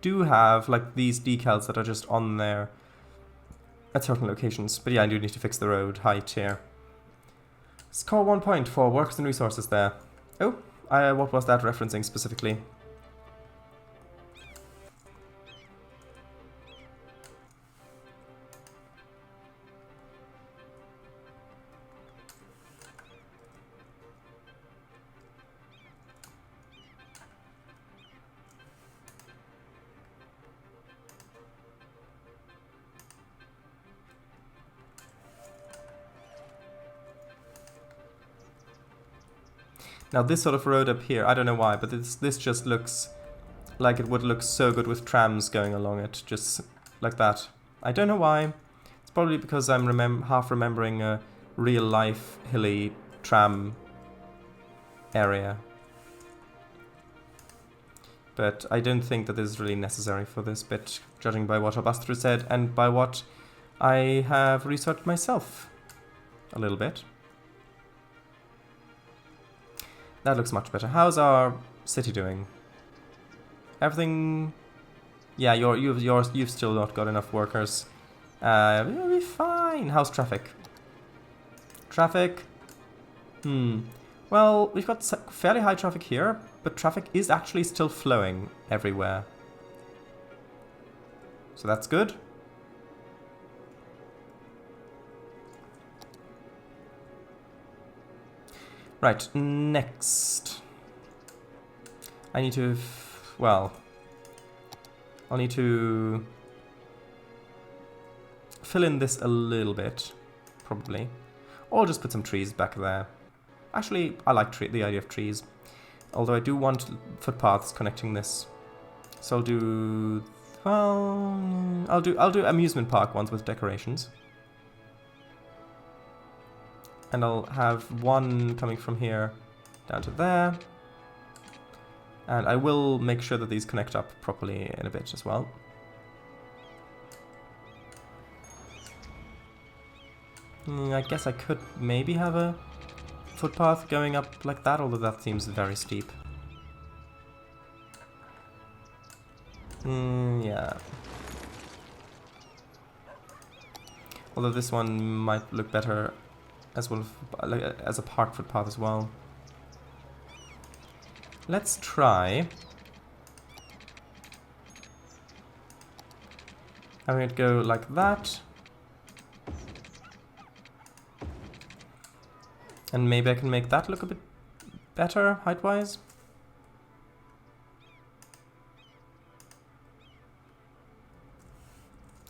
do have, like, these decals that are just on there at certain locations. But yeah, I do need to fix the road height here. Score 1 point for works and resources there. Oh, what was that referencing specifically? Now this sort of road up here, I don't know why, but this just looks like it would look so good with trams going along it, just like that. I don't know why. It's probably because I'm half remembering a real-life hilly tram area. But I don't think that this is really necessary for this bit, judging by what Albastro said and by what I have researched myself a little bit. That looks much better. How's our city doing? Everything... Yeah, you've still not got enough workers. You'll be fine. How's traffic? Traffic? Well, we've got fairly high traffic here, but traffic is actually still flowing everywhere. So that's good. Right, next. I need to... well... I'll need to fill in this a little bit, probably. Or just put some trees back there. Actually, I like the idea of trees. Although I do want footpaths connecting this. So I'll do... well... I'll do amusement park ones with decorations. And I'll have one coming from here down to there. And I will make sure that these connect up properly in a bit as well. I guess I could maybe have a footpath going up like that, although that seems very steep. Yeah. Although this one might look better as well as a park footpath as well. Let's try having it go like that. And maybe I can make that look a bit better height-wise.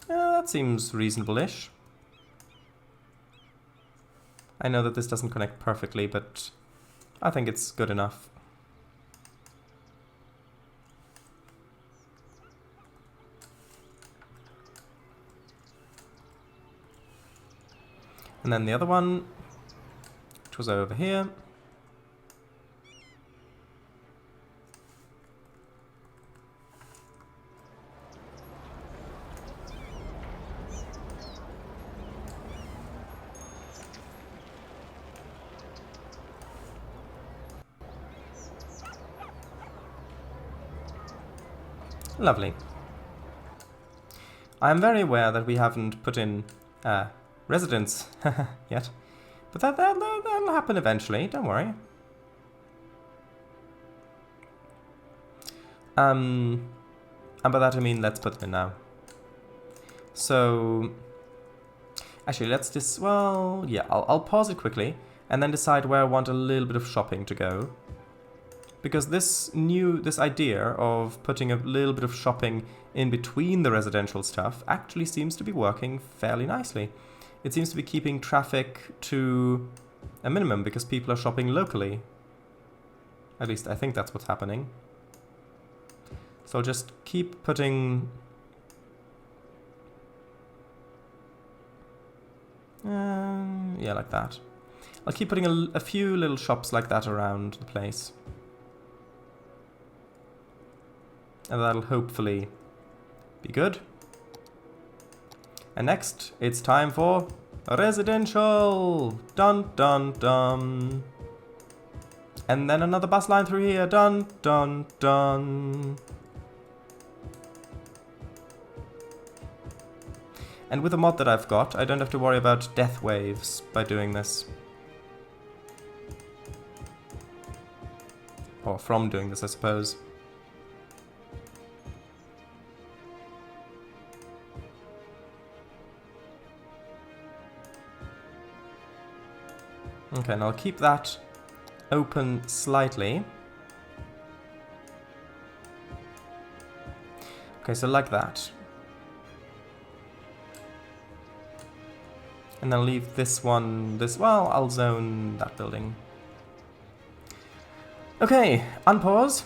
Yeah, that seems reasonable-ish. I know that this doesn't connect perfectly, but I think it's good enough. And then the other one, which was over here. Lovely. I am very aware that we haven't put in residents yet, but that'll happen eventually, don't worry. And by that I mean let's put them in now. So, actually let's just, well, yeah, I'll pause it quickly and then decide where I want a little bit of shopping to go. Because this idea of putting a little bit of shopping in between the residential stuff actually seems to be working fairly nicely. It seems to be keeping traffic to a minimum because people are shopping locally. At least I think that's what's happening. So I'll just keep putting... yeah, like that. I'll keep putting a few little shops like that around the place. And that'll hopefully be good. And next, it's time for residential! Dun dun dun! And then another bus line through here. Dun dun dun! And with the mod that I've got, I don't have to worry about death waves by doing this. Or from doing this, I suppose. Okay, and I'll keep that open slightly. Okay, so like that. And I'll leave this one, well, I'll zone that building. Okay, unpause.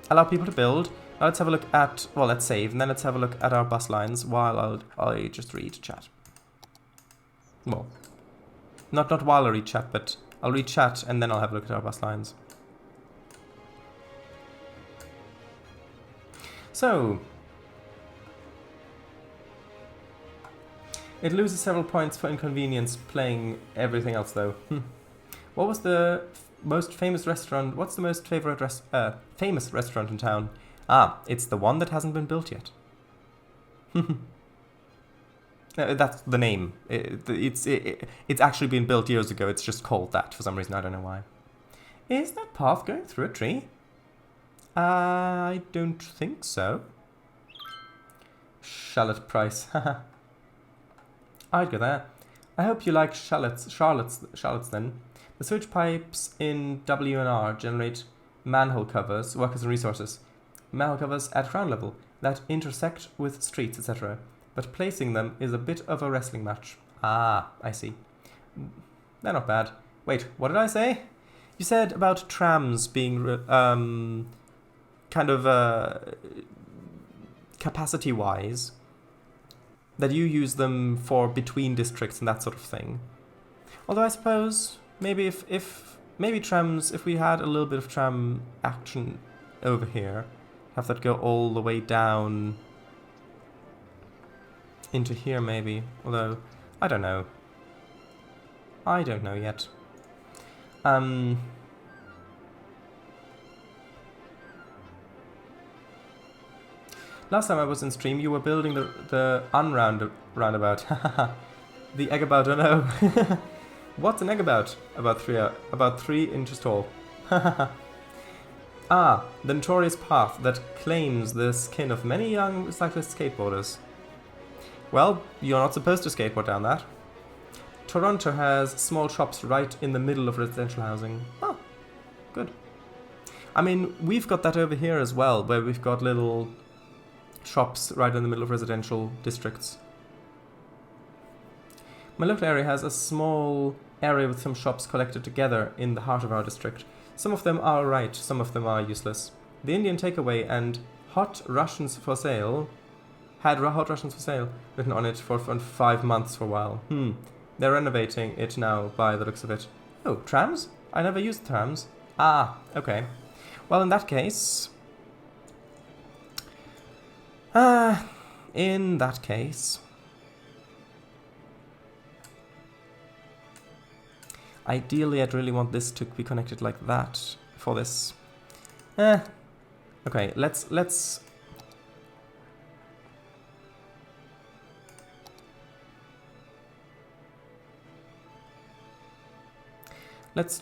Allow people to build. Now let's have a look at, well, let's save, and then let's have a look at our bus lines while I just read chat. Well, not while I read chat, but I'll read chat and then I'll have a look at our bus lines. So, it loses several points for inconvenience playing everything else though. What was the most famous restaurant? What's the most famous restaurant in town? Ah, it's the one that hasn't been built yet. That's the name. It's actually been built years ago. It's just called that for some reason. I don't know why. Is that path going through a tree? I don't think so. Shallot price. I'd go there. I hope you like shallots then. The sewage pipes in W and R generate manhole covers, workers and resources. Manhole covers at ground level that intersect with streets, etc. But placing them is a bit of a wrestling match. Ah, I see. They're not bad. Wait, what did I say? You said about trams being kind of capacity-wise, that you use them for between districts and that sort of thing. Although I suppose maybe if trams, if we had a little bit of tram action over here, have that go all the way down into here maybe. Although I don't know. I don't know yet. Last time I was in stream, you were building the roundabout. The eggabout, oh no. What's an eggabout? About 3 inches tall. Ah, the notorious path that claims the skin of many young cyclist skateboarders. Well, you're not supposed to skateboard down that. Toronto has small shops right in the middle of residential housing. Oh, good. I mean, we've got that over here as well, where we've got little shops right in the middle of residential districts. My local area has a small area with some shops collected together in the heart of our district. Some of them are alright, some of them are useless. The Indian takeaway and Hot Russians for sale had Hot Russians for sale written on it for 5 months for a while. They're renovating it now by the looks of it. Oh, trams? I never used trams. Ah, okay. Well, in that case... Ideally, I'd really want this to be connected like that for this. Okay, let's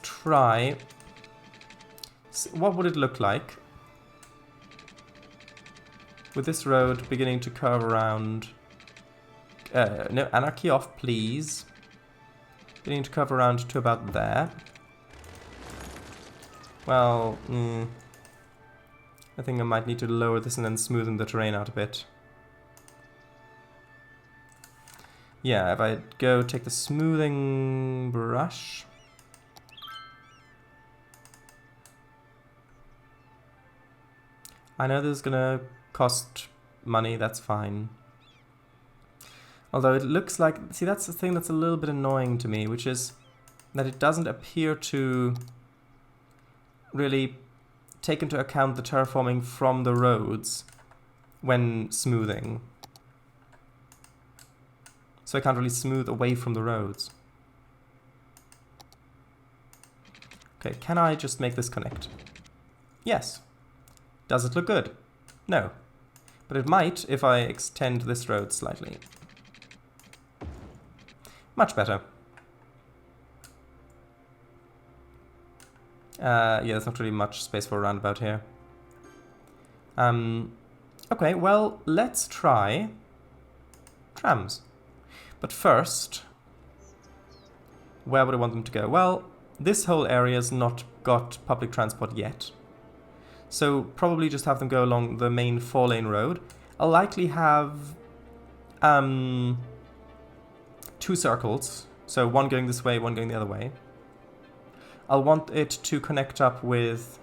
try. What would it look like with this road beginning to curve around? No, anarchy off, please. Beginning to curve around to about there. Well, I think I might need to lower this and then smoothen the terrain out a bit. Yeah, if I go take the smoothing brush. I know this is gonna cost money, that's fine. Although it looks like, see, that's the thing that's a little bit annoying to me, which is that it doesn't appear to really take into account the terraforming from the roads when smoothing. So I can't really smooth away from the roads. Okay, can I just make this connect? Yes. Does it look good? No. But it might if I extend this road slightly. Much better. Yeah, there's not really much space for a roundabout here. Okay, well, let's try trams. But first, where would I want them to go? Well, this whole area's not got public transport yet. So probably just have them go along the main 4-lane road. I'll likely have 2 circles, so one going this way, one going the other way. I'll want it to connect up with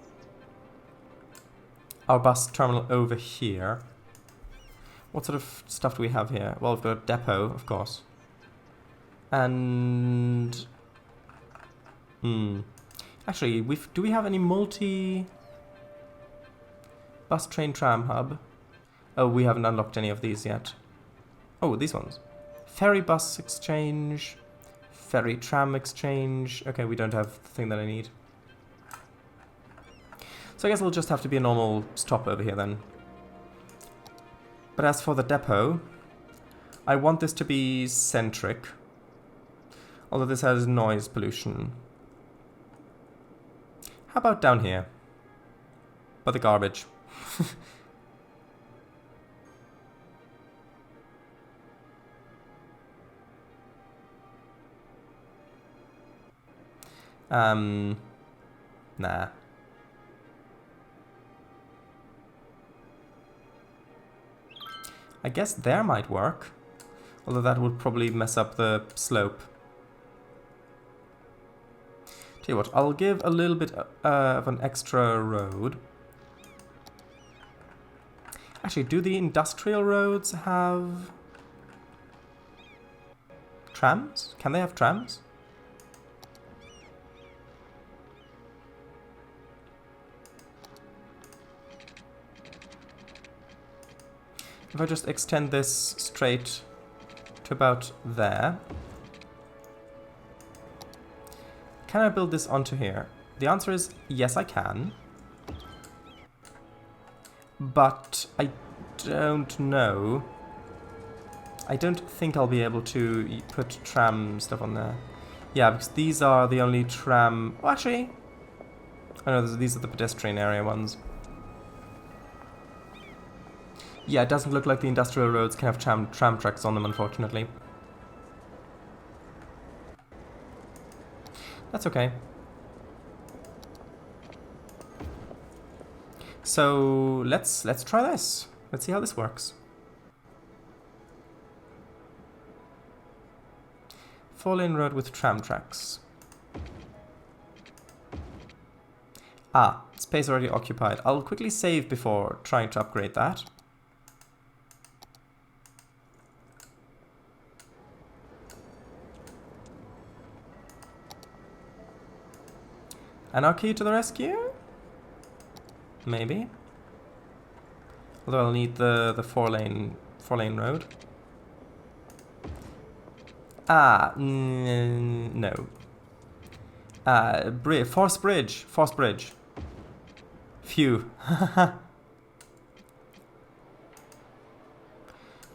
our bus terminal over here. What sort of stuff do we have here? Well, we've got a depot, of course. And... Actually, do we have any multi... bus, train, tram hub? Oh, we haven't unlocked any of these yet. Oh, these ones. Ferry bus exchange. Ferry tram exchange. Okay, we don't have the thing that I need. So I guess it'll just have to be a normal stop over here then. But as for the depot, I want this to be centric. Although this has noise pollution. How about down here? By the garbage. Nah. I guess there might work. Although that would probably mess up the slope. Tell you what, I'll give a little bit of an extra road. Actually, do the industrial roads have trams? Can they have trams? If I just extend this straight to about there. Can I build this onto here? The answer is yes, I can. But I don't know. I don't think I'll be able to put tram stuff on there. Yeah, because these are the only tram... Oh, actually... Oh no, these are the pedestrian area ones. Yeah, it doesn't look like the industrial roads can have tram tracks on them, unfortunately. That's okay. So let's try this. Let's see how this works. 4-lane road with tram tracks. Ah, space already occupied. I'll quickly save before trying to upgrade that. Anarchy to the rescue? Maybe. Although I'll need the 4-lane road. Ah, no. Force bridge. Phew.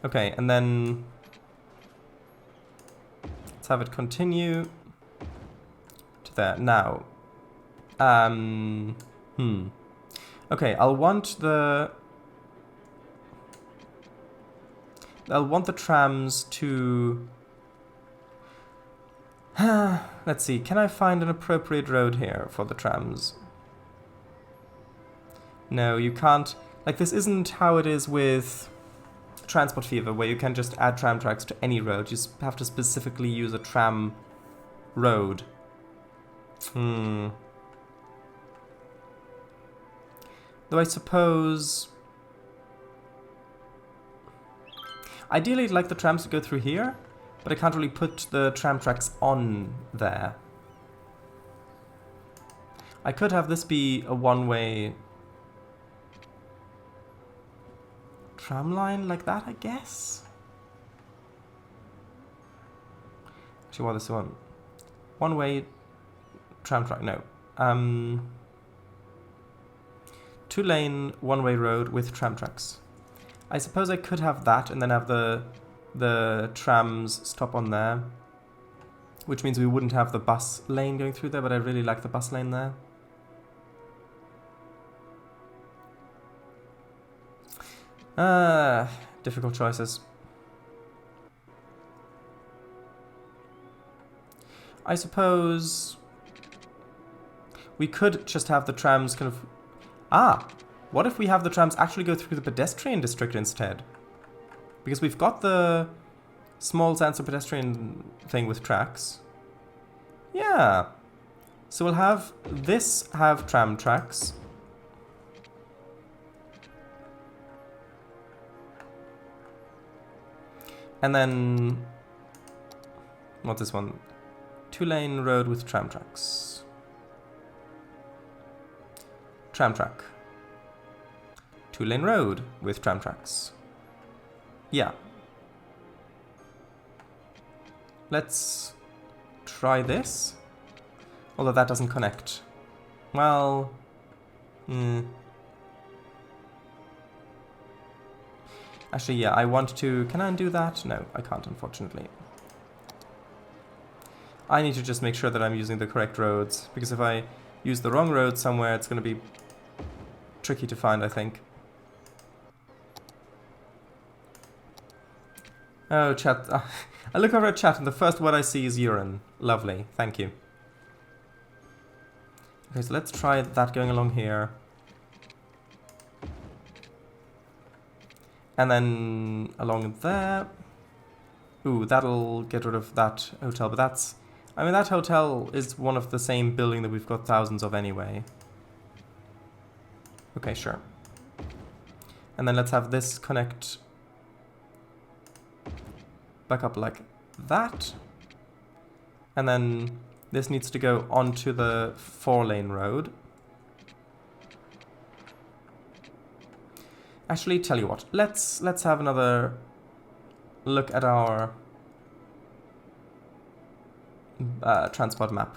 Okay, and then let's have it continue to there. Now, okay, I'll want the trams to... Let's see, can I find an appropriate road here for the trams? No, you can't. Like, this isn't how it is with Transport Fever, where you can just add tram tracks to any road. You just have to specifically use a tram road. Though I suppose... Ideally, I'd like the trams to go through here, but I can't really put the tram tracks on there. I could have this be a one-way tram line like that, I guess? Actually, what is this one? One-way tram track, no. 2-lane, one-way road with tram tracks. I suppose I could have that and then have the trams stop on there. Which means we wouldn't have the bus lane going through there, but I really like the bus lane there. Difficult choices. I suppose we could just have the trams kind of... What if we have the trams actually go through the pedestrian district instead? Because we've got the small sensor pedestrian thing with tracks. Yeah. So we'll have this have tram tracks. And then What's this one? 2-lane road with tram tracks. Tram track. 2-lane road with tram tracks. Yeah. Let's try this. Although that doesn't connect. Well... Actually, yeah, I want to... Can I undo that? No, I can't, unfortunately. I need to just make sure that I'm using the correct roads, because if I use the wrong road somewhere, it's going to be tricky to find, I think. Oh, chat. I look over at chat, and the first word I see is urine. Lovely, thank you. Okay, so let's try that going along here. And then along there. Ooh, that'll get rid of that hotel, but that's... I mean, that hotel is one of the same building that we've got thousands of anyway. Okay, sure. And then let's have this connect back up like that. And then this needs to go onto the 4-lane road. Actually, tell you what, let's have another look at our transport map.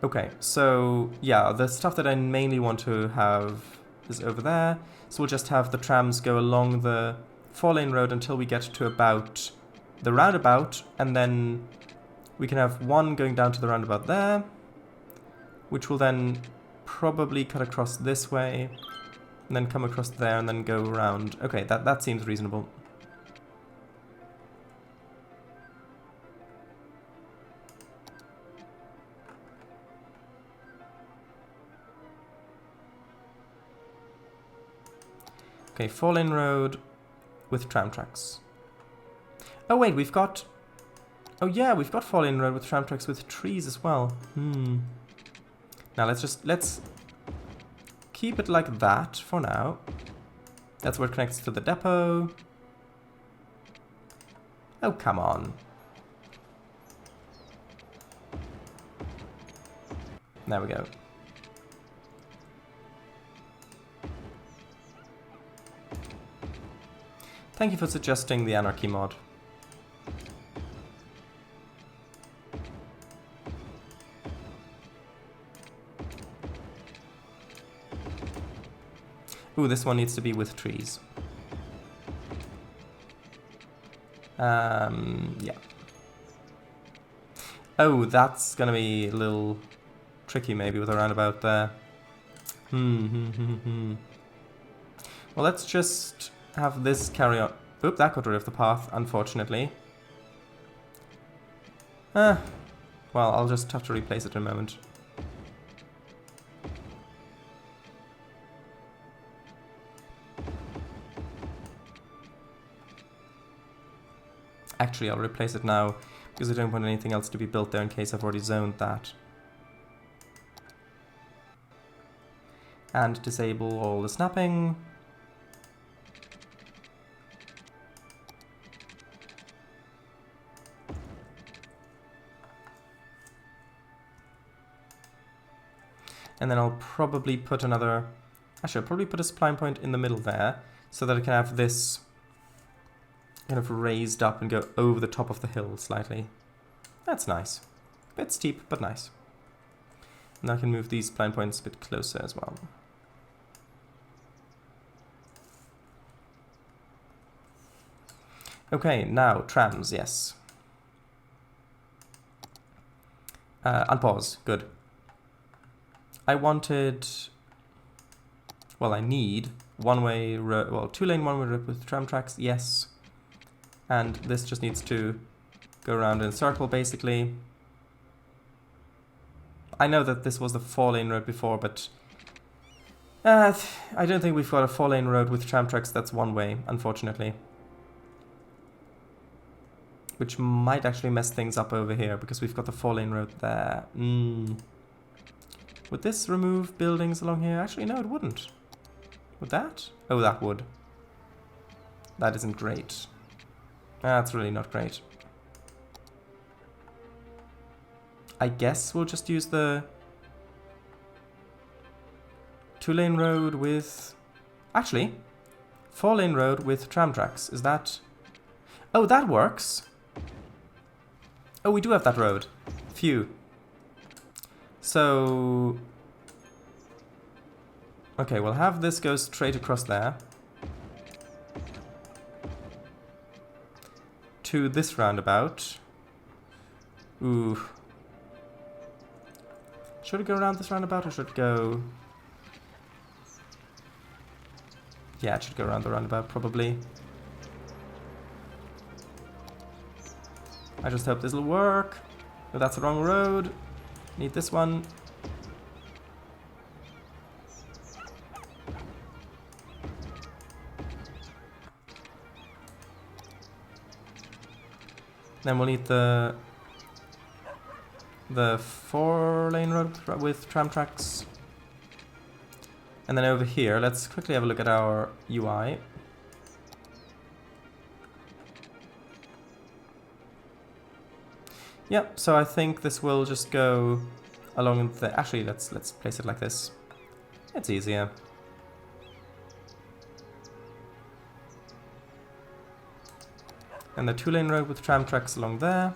Okay, so yeah, the stuff that I mainly want to have is over there. So we'll just have the trams go along the 4-lane road until we get to about the roundabout, and then we can have one going down to the roundabout there, which will then probably cut across this way, and then come across there and then go around. Okay, that seems reasonable. Okay, 4-lane road with tram tracks. Oh wait, we've got... Oh yeah, we've got 4-lane road with tram tracks with trees as well. Now let's keep it like that for now. That's where it connects to the depot. Oh, come on. There we go. Thank you for suggesting the Anarchy mod. Ooh, this one needs to be with trees. Yeah. Oh, that's gonna be a little tricky maybe with a roundabout there. Well, let's just have this carry on. Oop, that got rid of the path, unfortunately. Well, I'll just have to replace it in a moment. Actually, I'll replace it now, because I don't want anything else to be built there in case I've already zoned that. And disable all the snapping. And then I'll probably put another... Actually, I'll probably put a spline point in the middle there, so that I can have this kind of raised up and go over the top of the hill slightly. That's nice. Bit steep, but nice. And I can move these spline points a bit closer as well. Okay, now trams, yes. Unpause, good. I wanted... Well, I need one-way road, well, 2-lane one-way road with tram tracks, yes. And this just needs to go around in a circle, basically. I know that this was the 4-lane road before, but... I don't think we've got a 4-lane road with tram tracks that's one way, unfortunately. Which might actually mess things up over here, because we've got the 4-lane road there. Would this remove buildings along here? Actually, no, it wouldn't. Would that? Oh, that would. That isn't great. That's really not great. I guess we'll just use the 2-lane road with... Actually, 4-lane road with tram tracks. Is that... Oh, that works. Oh, we do have that road. Phew. So... Okay, we'll have this go straight across there. To this roundabout. Ooh. Should it go around this roundabout or should it go... Yeah, it should go around the roundabout, probably. I just hope this will work. Oh, that's the wrong road. Need this one. Then we'll need the 4-lane road with tram tracks. And then over here, let's quickly have a look at our UI. Yep, so I think this will just go along the... Actually, let's place it like this. It's easier. And the 2-lane road with tram tracks along there.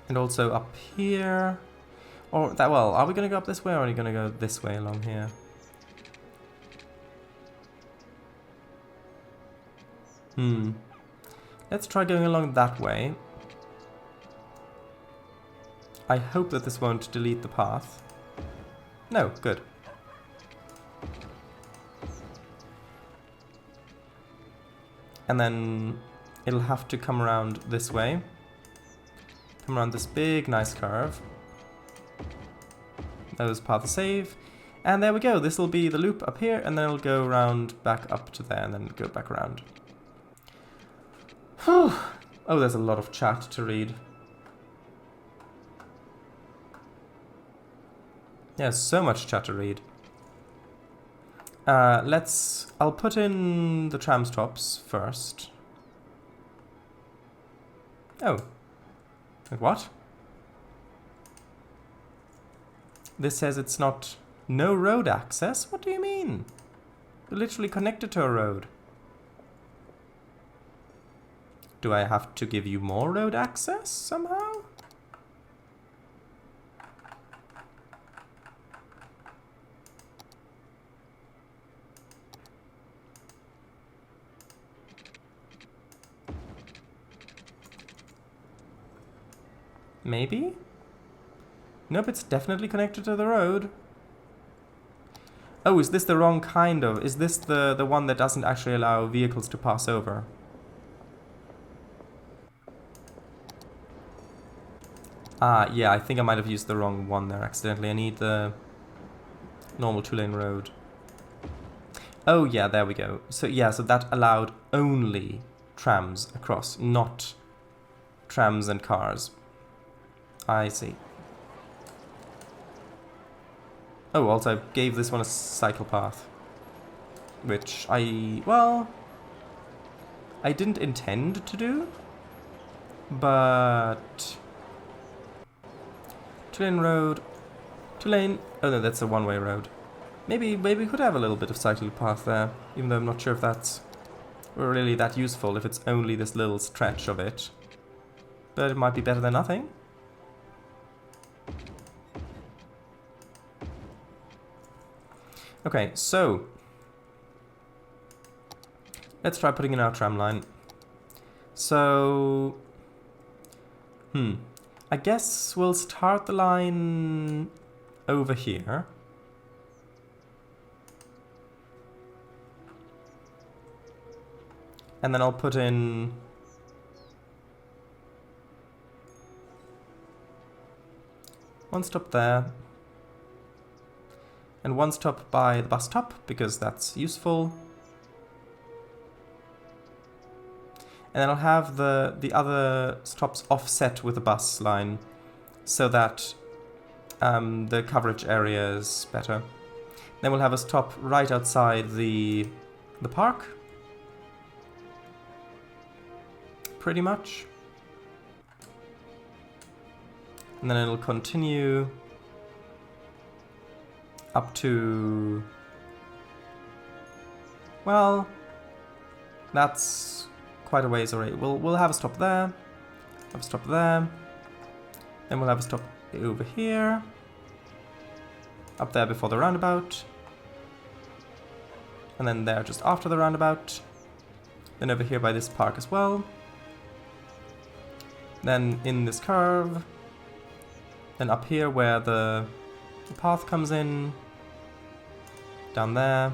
And also up here. Or that, well, are we going to go up this way or are we going to go this way along here? Let's try going along that way. I hope that this won't delete the path. No, good. And then it'll have to come around this way. Come around this big, nice curve. Those paths save. And there we go. This will be the loop up here, and then it'll go around back up to there, and then go back around. Whew. Oh, there's a lot of chat to read. Yeah, so much chat to read. I'll put in the tram stops first. Oh. Like what? This says it's not... No road access? What do you mean? You're literally connected to a road. Do I have to give you more road access somehow? Maybe? Nope, it's definitely connected to the road. Oh, is this the wrong kind of... Is this the one that doesn't actually allow vehicles to pass over? Ah, yeah, I think I might have used the wrong one there accidentally. I need the normal 2-lane road. Oh, yeah, there we go. So, yeah, so that allowed only trams across, not trams and cars. I see. Oh, also I gave this one a cycle path. Which well, I didn't intend to do. But... 2-lane road. 2-lane... Oh no, that's a one-way road. Maybe we could have a little bit of cycle path there. Even though I'm not sure if that's really that useful if it's only this little stretch of it. But it might be better than nothing. Okay, so let's try putting in our tram line. So, I guess we'll start the line over here. And then I'll put in one stop there. And one stop by the bus stop, because that's useful. And then I'll have the other stops offset with the bus line, so that the coverage area is better. Then we'll have a stop right outside the park. Pretty much. And then it'll continue up to... Well, that's quite a ways already. We'll have a stop there, have a stop there, then we'll have a stop over here, up there before the roundabout, and then there just after the roundabout, then over here by this park as well, then in this curve, then up here where the path comes in, down there,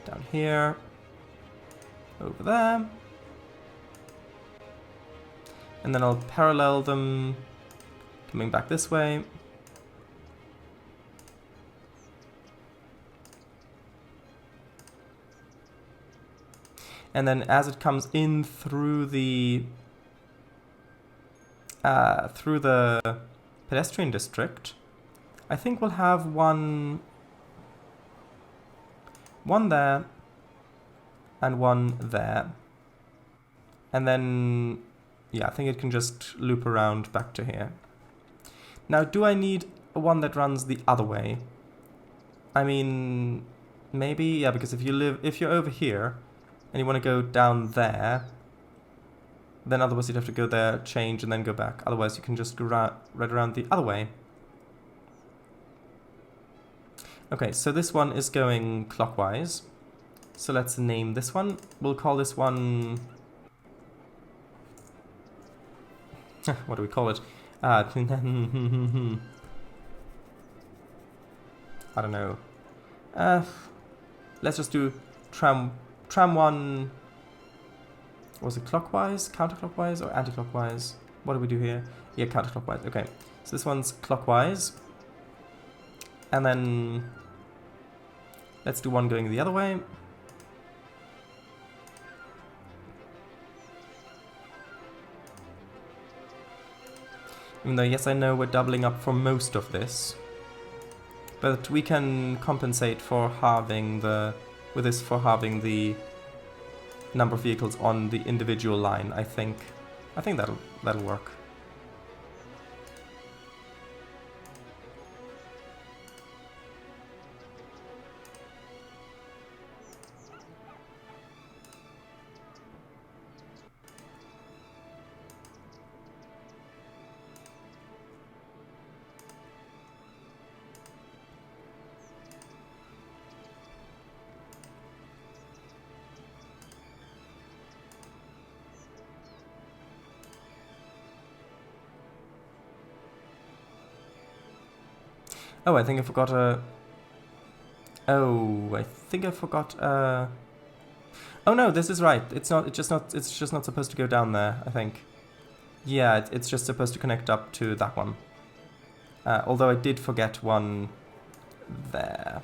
down here, over there, and then I'll parallel them coming back this way. And then as it comes in through the pedestrian district, I think we'll have one there and one there, and then yeah, I think it can just loop around back to here. Now, do I need one that runs the other way? I mean, maybe, yeah, because if you're over here and you want to go down there, then otherwise you'd have to go there, change, and then go back. Otherwise you can just go right around the other way. Okay, so this one is going clockwise. So let's name this one. We'll call this one... what do we call it? I don't know. Let's just do tram 1. Was it clockwise, counterclockwise, or anti-clockwise? What do we do here? Yeah, counterclockwise. Okay, so this one's clockwise. And then let's do one going the other way. Even though, yes, I know we're doubling up for most of this, but we can compensate for halving the number of vehicles on the individual line. I think that'll work. Oh, I think I forgot a... Oh, I think I forgot a... Oh no, this is right. It's just not supposed to go down there, I think. Yeah, it's just supposed to connect up to that one. Although I did forget one there.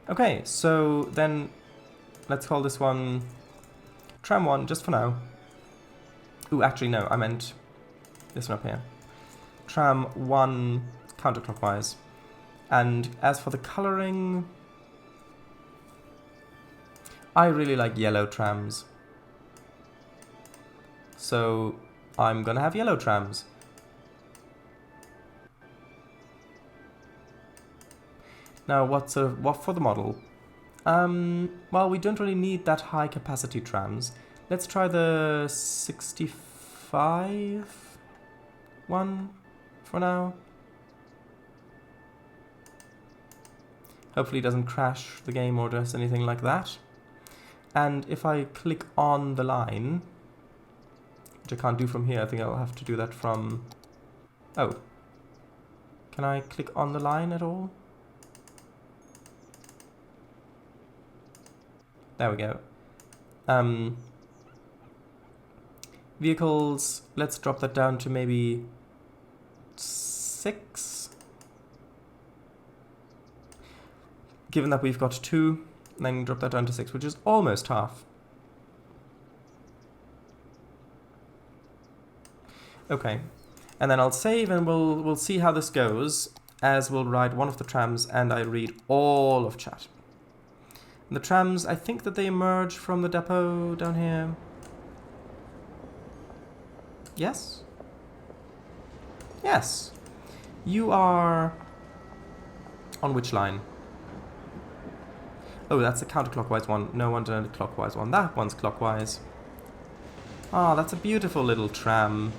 Okay, so then let's call this one Tram 1 just for now. Ooh, actually no, I meant this one up here. Tram 1 counterclockwise. And as for the coloring, I really like yellow trams. So I'm gonna have yellow trams. Now what for the model? Well, we don't really need that high capacity trams. Let's try the 65 one for now. Hopefully it doesn't crash the game or does anything like that. And if I click on the line, which I can't do from here, I think I'll have to do that from... Oh. Can I click on the line at all? There we go. Vehicles, let's drop that down to maybe 6. Given that we've got 2, then drop that down to 6, which is almost half. Okay, and then I'll save and we'll see how this goes as we'll ride one of the trams and I read all of chat. And the trams, I think that they emerge from the depot down here. Yes? Yes. You are... on which line? Oh, that's a counterclockwise one. No wonder the clockwise one. That one's clockwise. Ah, that's a beautiful little tram.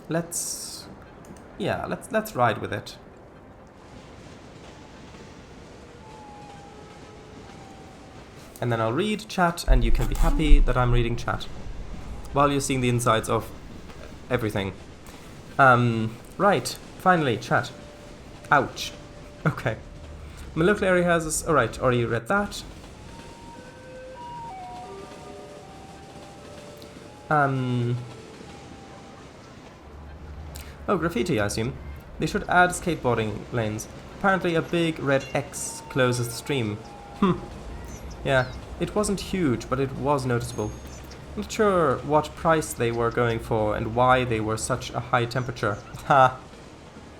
Let's ride with it. And then I'll read chat, and you can be happy that I'm reading chat while you're seeing the insides of everything. Right, finally, chat. Ouch. Okay. My local area has this. Alright, already read that. Oh, graffiti, I assume. They should add skateboarding lanes. Apparently a big red X closes the stream. Yeah, it wasn't huge, but it was noticeable. Not sure what price they were going for and why they were such a high temperature. Ha!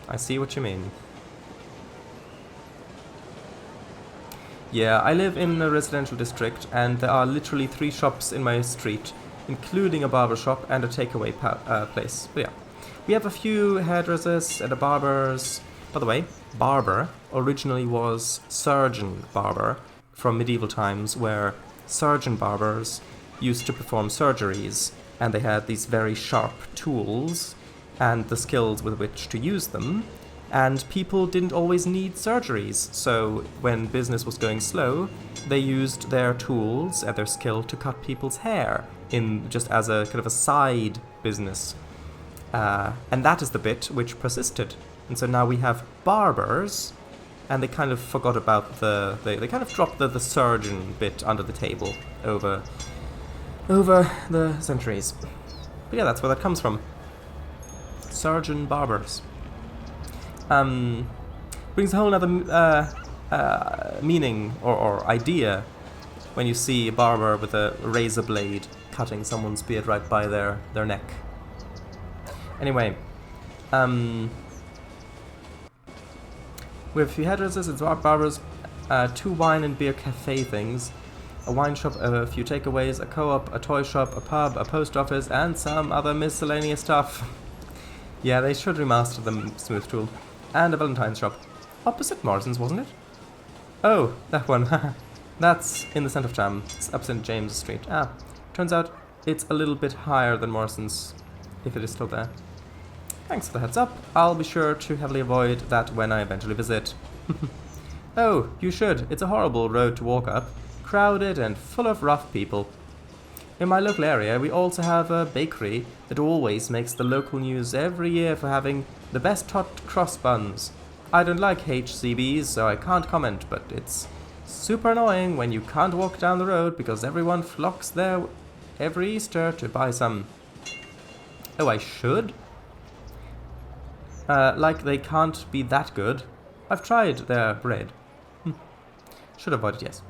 I see what you mean. Yeah, I live in a residential district, and there are literally 3 shops in my street, including a barber shop and a takeaway place. But yeah, we have a few hairdressers and a barber's. By the way, barber originally was surgeon barber from medieval times, where surgeon barbers used to perform surgeries, and they had these very sharp tools and the skills with which to use them. And people didn't always need surgeries, so when business was going slow, they used their tools and their skill to cut people's hair, in just as a kind of a side business. And that is the bit which persisted. And so now we have barbers, and they kind of forgot about they kind of dropped the surgeon bit under the table over the centuries. But yeah, that's where that comes from. Surgeon barbers. Brings a whole other meaning or idea when you see a barber with a razor blade cutting someone's beard right by their neck. Anyway, we have a few hairdressers and barbers, 2 wine and beer cafe things, a wine shop, a few takeaways, a co-op, a toy shop, a pub, a post office, and some other miscellaneous stuff. Yeah, they should remaster the Smooth Tool. And a Valentine's shop. Opposite Morrison's, wasn't it? Oh, that one. That's in the centre of town. It's up St. James Street. Turns out it's a little bit higher than Morrison's, if it is still there. Thanks for the heads up. I'll be sure to heavily avoid that when I eventually visit. Oh, you should. It's a horrible road to walk up. Crowded and full of rough people. In my local area, we also have a bakery that always makes the local news every year for having the best hot cross buns. I don't like HCBs, so I can't comment, but it's super annoying when you can't walk down the road because everyone flocks there every Easter to buy some. Oh, I should? Like they can't be that good. I've tried their bread. Should avoid it, yes.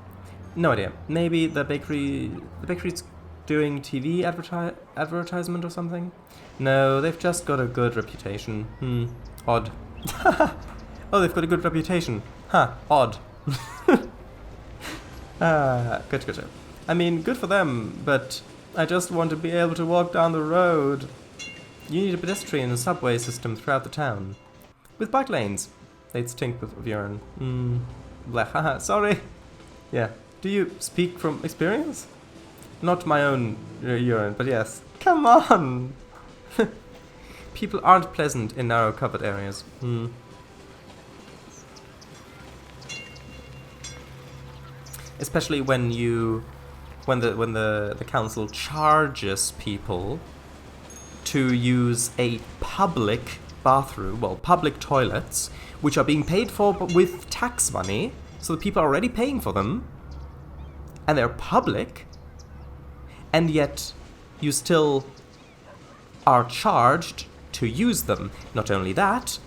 No idea. Maybe the bakery's doing TV advertisement or something? No, they've just got a good reputation. Odd. Oh, they've got a good reputation. Odd. Good. I mean, good for them, but I just want to be able to walk down the road. You need a pedestrian and subway system throughout the town. With bike lanes. They'd stink with urine. Blech. Sorry. Yeah. Do you speak from experience? Not my own urine, but yes. Come on! People aren't pleasant in narrow covered areas. Especially when the council charges people to use a public bathroom, well, public toilets, which are being paid for with tax money, so the people are already paying for them, and they're public, and yet you still are charged to use them. Not only that,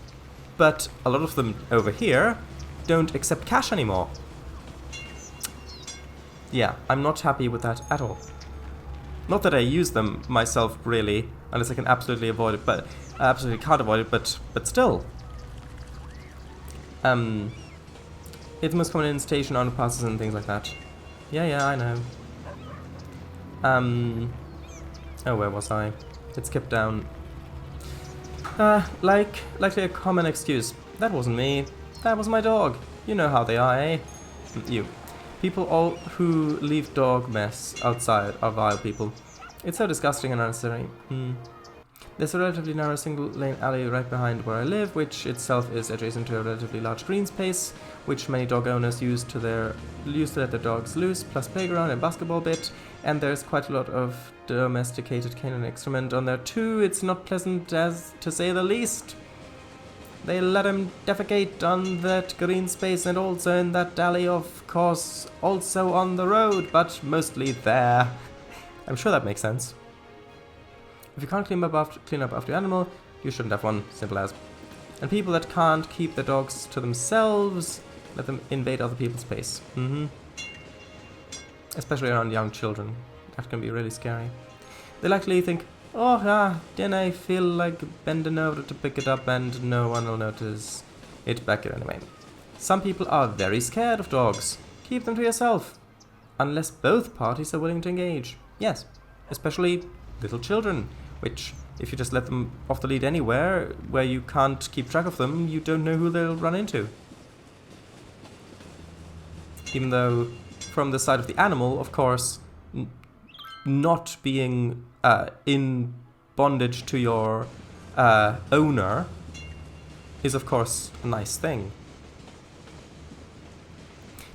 but a lot of them over here don't accept cash anymore. Yeah, I'm not happy with that at all. Not that I use them myself, really, unless I can absolutely avoid it, but I absolutely can't avoid it, but still. It's most common in station underpasses and things like that. Yeah, I know. Oh, where was I? It skipped down. Likely a common excuse. That wasn't me. That was my dog. You know how they are, eh? You. People all who leave dog mess outside are vile people. It's so disgusting and unnecessary. There's a relatively narrow single-lane alley right behind where I live, which itself is adjacent to a relatively large green space, which many dog owners use to let their dogs loose, plus playground and basketball bit, and there's quite a lot of domesticated canine excrement on there too. It's not pleasant, as to say the least. They let him defecate on that green space and also in that alley, of course, also on the road, but mostly there. I'm sure that makes sense. If you can't clean up after your animal, you shouldn't have one, simple as. And people that can't keep their dogs to themselves, let them invade other people's space. Especially around young children. That can be really scary. They likely think, oh, then I feel like bending over to pick it up and no one will notice it back here anyway. Some people are very scared of dogs. Keep them to yourself. Unless both parties are willing to engage. Yes, especially little children, which, if you just let them off the lead anywhere where you can't keep track of them, you don't know who they'll run into. Even though, from the side of the animal, of course, not being in bondage to your owner is, of course, a nice thing.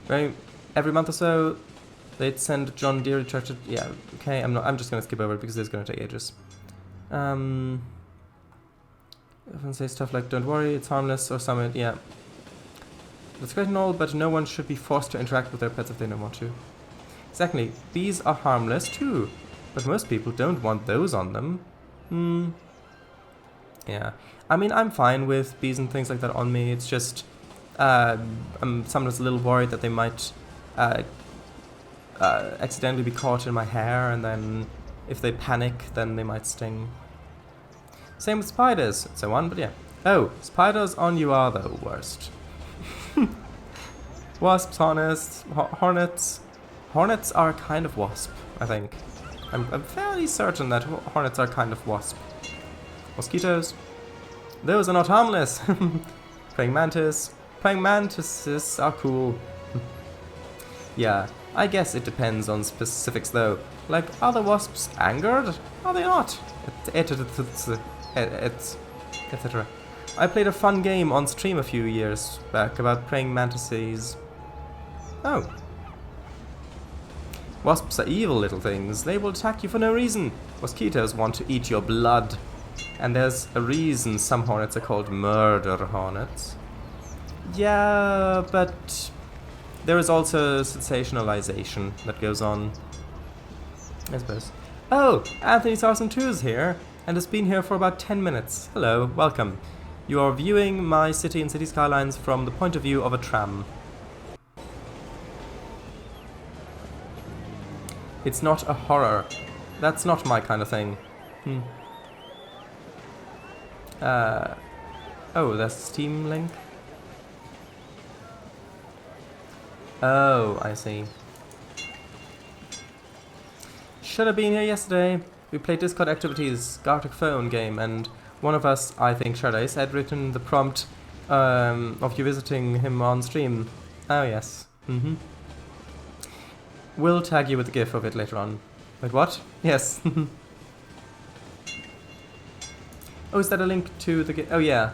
Right? Every month or so, they'd send John Deere tractor. Yeah, okay. I'm just gonna skip over it because it's gonna take ages. Often say stuff like "Don't worry, it's harmless" or something. Yeah, that's great and all, but no one should be forced to interact with their pets if they don't want to. Exactly. Bees are harmless too, but most people don't want those on them. Yeah. I mean, I'm fine with bees and things like that on me. It's just I'm sometimes a little worried that they might accidentally be caught in my hair, and then if they panic, then they might sting. Same with spiders and so on, but yeah. Oh, spiders on you are the worst. Wasps, hornets. Hornets are a kind of wasp, I think. I'm fairly certain that hornets are a kind of wasp. Mosquitoes. Those are not harmless. Praying mantis. Praying mantises are cool. Yeah, I guess it depends on specifics though. Like, are the wasps angered? Are they not? Etc. I played a fun game on stream a few years back about praying mantises. Oh. Wasps are evil little things. They will attack you for no reason. Mosquitoes want to eat your blood. And there's a reason some hornets are called murder hornets. Yeah, but there is also sensationalization that goes on, I suppose. Oh, Anthony Sarson 2 is here, and has been here for about 10 minutes. Hello, welcome. You are viewing my city and city skylines from the point of view of a tram. It's not a horror. That's not my kind of thing. Oh, that's Steam link? Oh, I see. Should have been here yesterday. We played Discord activities, Gartic phone game, and one of us, I think Shadace, had written the prompt of you visiting him on stream. Oh yes. We'll tag you with a gif of it later on. Wait, what? Yes. Oh, is that a link to the gif? Oh yeah.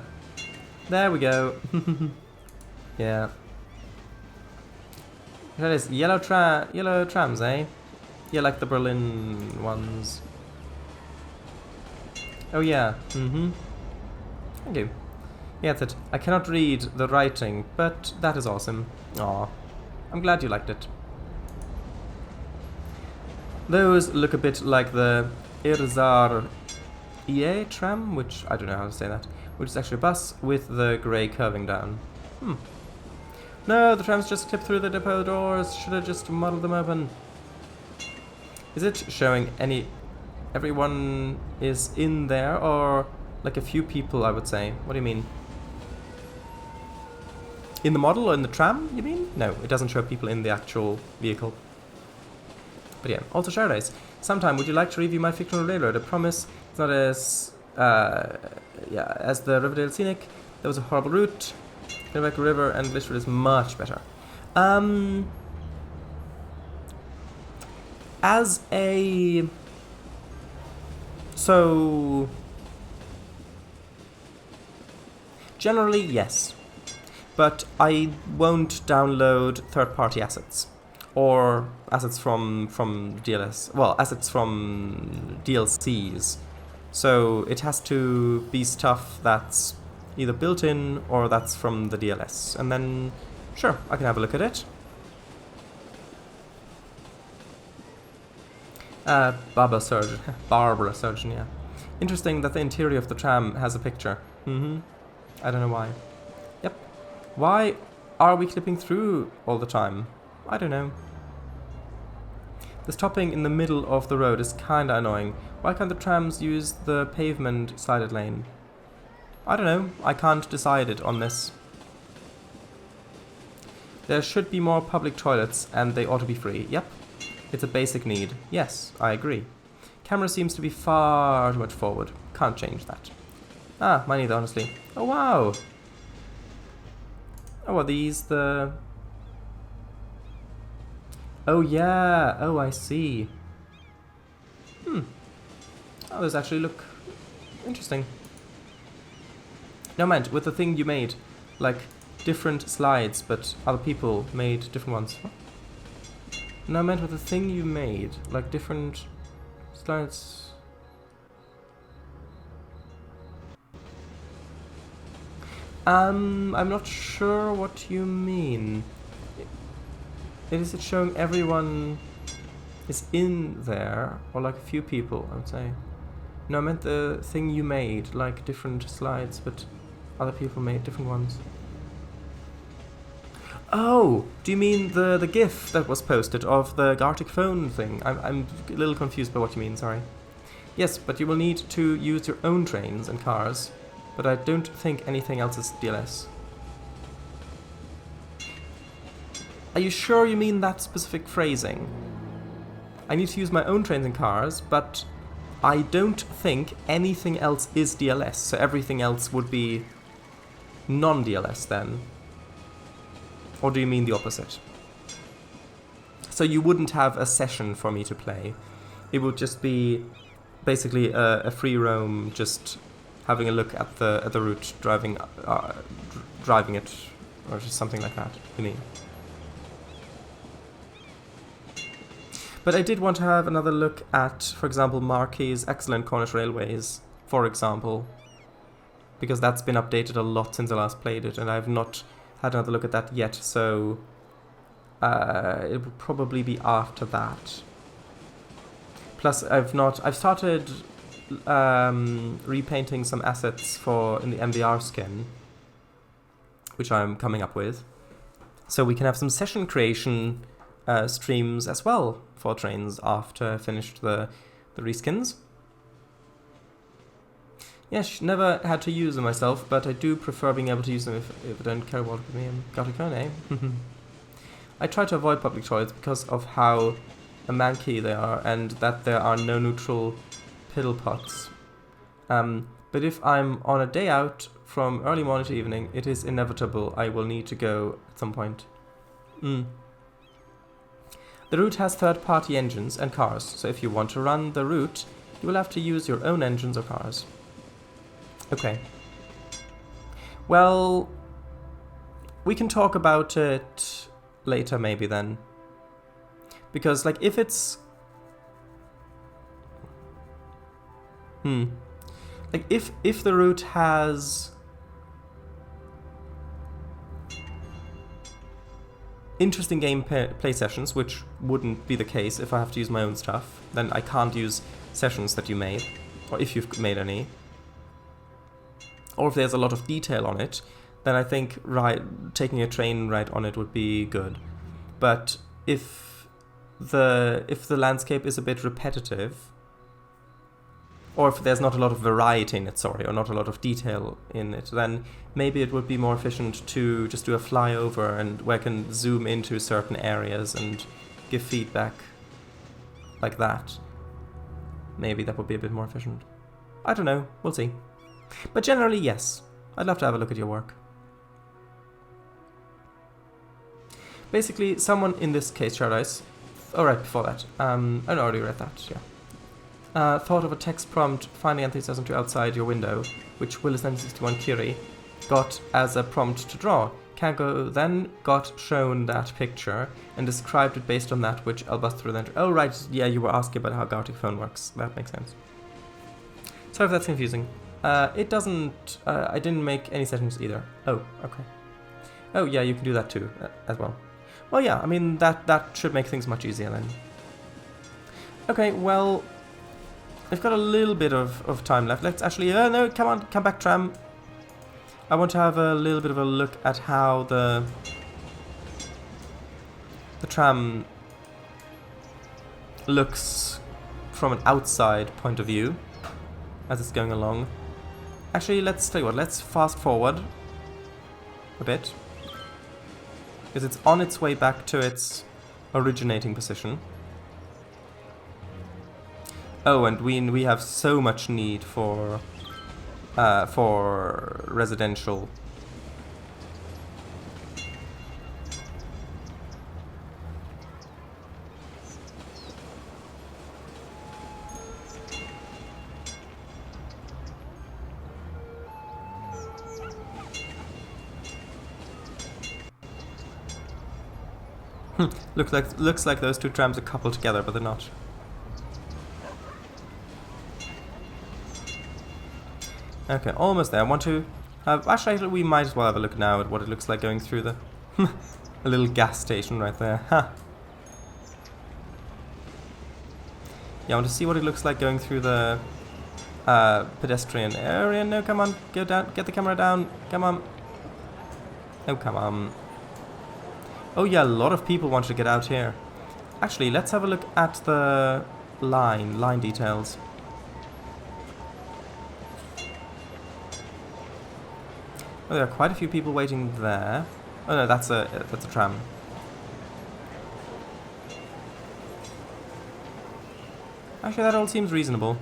There we go. Yeah. That is yellow trams, eh? Yeah, like the Berlin ones. Oh yeah. Thank you. Yeah, that's it. I cannot read the writing, but that is awesome. Aw. I'm glad you liked it. Those look a bit like the Irzar EA tram, which I don't know how to say that, which is actually a bus with the grey curving down. No, the trams just clip through the depot doors. Should have just muddled them open. Is it showing everyone is in there, or like a few people, I would say? What do you mean? In the model or in the tram, you mean? No, it doesn't show people in the actual vehicle. But yeah, also Share sometime would you like to review my fictional railroad? I promise it's not as as the Riverdale Scenic. That was a horrible route. Kennebec River and Blissford is much better. As a... So... Generally, yes. But I won't download third-party assets. Or assets from DLS. Well, assets from DLCs. So it has to be stuff that's either built in or that's from the DLS. And then, sure, I can have a look at it. Barbara Surgeon, yeah. Interesting that the interior of the tram has a picture. I don't know why. Yep. Why are we clipping through all the time? I don't know. The stopping in the middle of the road is kinda annoying. Why can't the trams use the pavement sided lane? I don't know. I can't decide it on this. There should be more public toilets and they ought to be free. Yep. It's a basic need. Yes, I agree. Camera seems to be far too much forward. Can't change that. Ah, mine neither, honestly. Oh, wow. Oh, are these the... Oh, yeah. Oh, I see. Oh, those actually look interesting. No, I meant with the thing you made. Like, different slides, but other people made different ones. Huh? No, I meant with the thing you made. Like, different slides. I'm not sure what you mean. Is it showing everyone is in there, or like a few people, I would say? No, I meant the thing you made, like different slides, but other people made different ones. Oh, do you mean the GIF that was posted of the Gartic phone thing? I'm a little confused by what you mean, sorry. Yes, but you will need to use your own trains and cars, but I don't think anything else is DLS. Are you sure you mean that specific phrasing? I need to use my own trains and cars, but I don't think anything else is DLS, so everything else would be non-DLS then. Or do you mean the opposite? So you wouldn't have a session for me to play. It would just be basically a free roam, just having a look at the route, driving it, or just something like that. You mean? But I did want to have another look at, for example, Marquis' excellent Cornish Railways, for example, because that's been updated a lot since I last played it, and I've not had another look at that yet, so it will probably be after that. Plus, I've started repainting some assets in the MVR skin, which I'm coming up with, so we can have some session creation streams as well for trains after I finished the reskins. Yes, never had to use them myself, but I do prefer being able to use them if I don't care what with me and Garticone, eh? I try to avoid public toilets because of how manky they are and that there are no neutral piddle pots. But if I'm on a day out from early morning to evening, it is inevitable I will need to go at some point. The route has third-party engines and cars, so if you want to run the route, you will have to use your own engines or cars. Okay. Well, we can talk about it later maybe then. Because, like, if it's... Like, if the route has... interesting gameplay sessions, which wouldn't be the case if I have to use my own stuff, then I can't use sessions that you made, or if you've made any. Or if there's a lot of detail on it, then I think taking a train ride on it would be good. But if the landscape is a bit repetitive, or if there's not a lot of variety in it, sorry, or not a lot of detail in it, then maybe it would be more efficient to just do a flyover and where I can zoom into certain areas and give feedback like that. Maybe that would be a bit more efficient. I don't know, we'll see. But generally, yes, I'd love to have a look at your work. Basically, someone in this case, Paradise, right before that, I already read that, yeah. Thought of a text prompt finding enthusiasm to outside your window, which Willis 1961 Curie got as a prompt to draw. Kango then got shown that picture and described it based on that, which Albustro then... Oh, right, yeah, you were asking about how Gautic phone works. That makes sense. Sorry if that's confusing. It doesn't... I didn't make any settings either. Oh, okay. Oh, yeah, you can do that too, as well. Well, yeah, I mean, that should make things much easier then. Okay, well... I've got a little bit of time left. Let's actually... no, come on, come back, tram. I want to have a little bit of a look at how the tram looks from an outside point of view as it's going along. Actually, let's tell you what, let's fast forward a bit, because it's on its way back to its originating position. Oh, and we have so much need for residential. Looks like those two trams are coupled together, but they're not. Okay, almost there. I want to have... Actually, we might as well have a look now at what it looks like going through the... a little gas station right there. Ha! Yeah, I want to see what it looks like going through the pedestrian area. No, come on. Go down. Get the camera down. Come on. Oh, come on. Oh, yeah, a lot of people want to get out here. Actually, let's have a look at the line details. Oh, there are quite a few people waiting there. Oh no, that's a tram. Actually, that all seems reasonable.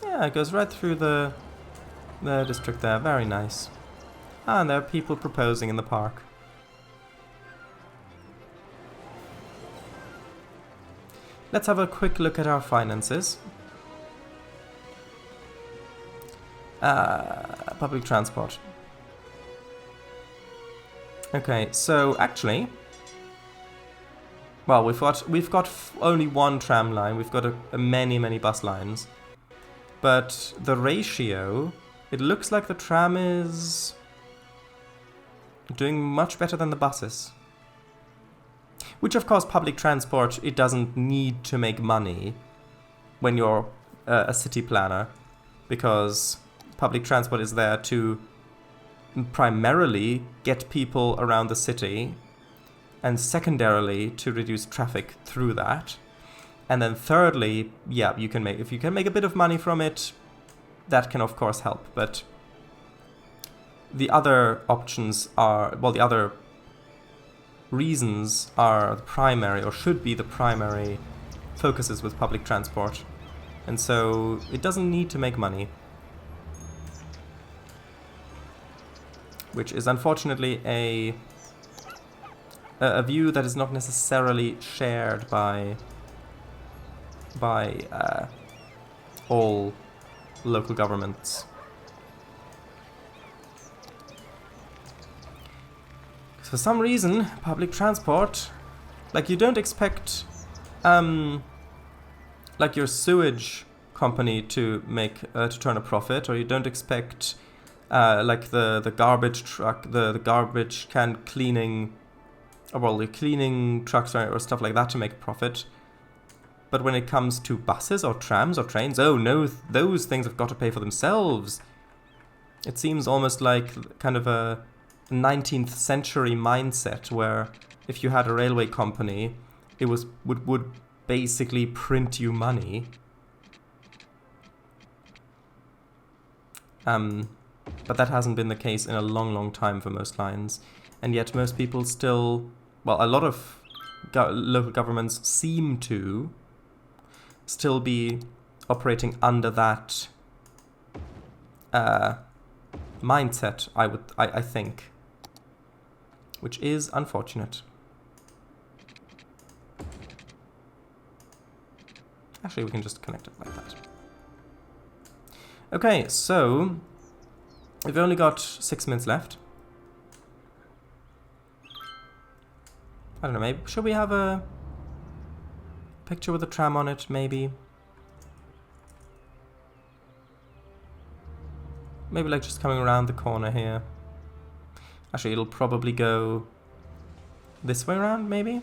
Yeah, it goes right through the district there. Very nice. Ah, and there are people proposing in the park. Let's have a quick look at our finances. Public transport. Okay, so actually, well, we've got only one tram line. We've got many bus lines, but the ratio, it looks like the tram is doing much better than the buses. Which, of course, public transport, it doesn't need to make money when you're a city planner, because public transport is there to primarily get people around the city, and secondarily to reduce traffic through that. And then thirdly, yeah, if you can make a bit of money from it, that can of course help. But the other options are, well, the other reasons are the primary, or should be the primary focuses with public transport. And so it doesn't need to make money. Which is unfortunately a view that is not necessarily shared by all local governments. For some reason, public transport, like, you don't expect like your sewage company to turn a profit, or you don't expect like the garbage truck, the garbage can cleaning, or well, the cleaning trucks or stuff like that to make a profit. But when it comes to buses or trams or trains, oh no, those things have got to pay for themselves. It seems almost like kind of a 19th century mindset, where if you had a railway company, it would basically print you money But that hasn't been the case in a long, long time for most lines. And yet most people still... Well, a lot of local governments seem to still be operating under that mindset, I think. Which is unfortunate. Actually, we can just connect it like that. Okay, so we've only got 6 minutes left. I don't know, maybe should we have a picture with a tram on it, maybe? Maybe like just coming around the corner here. Actually, it'll probably go this way around, maybe?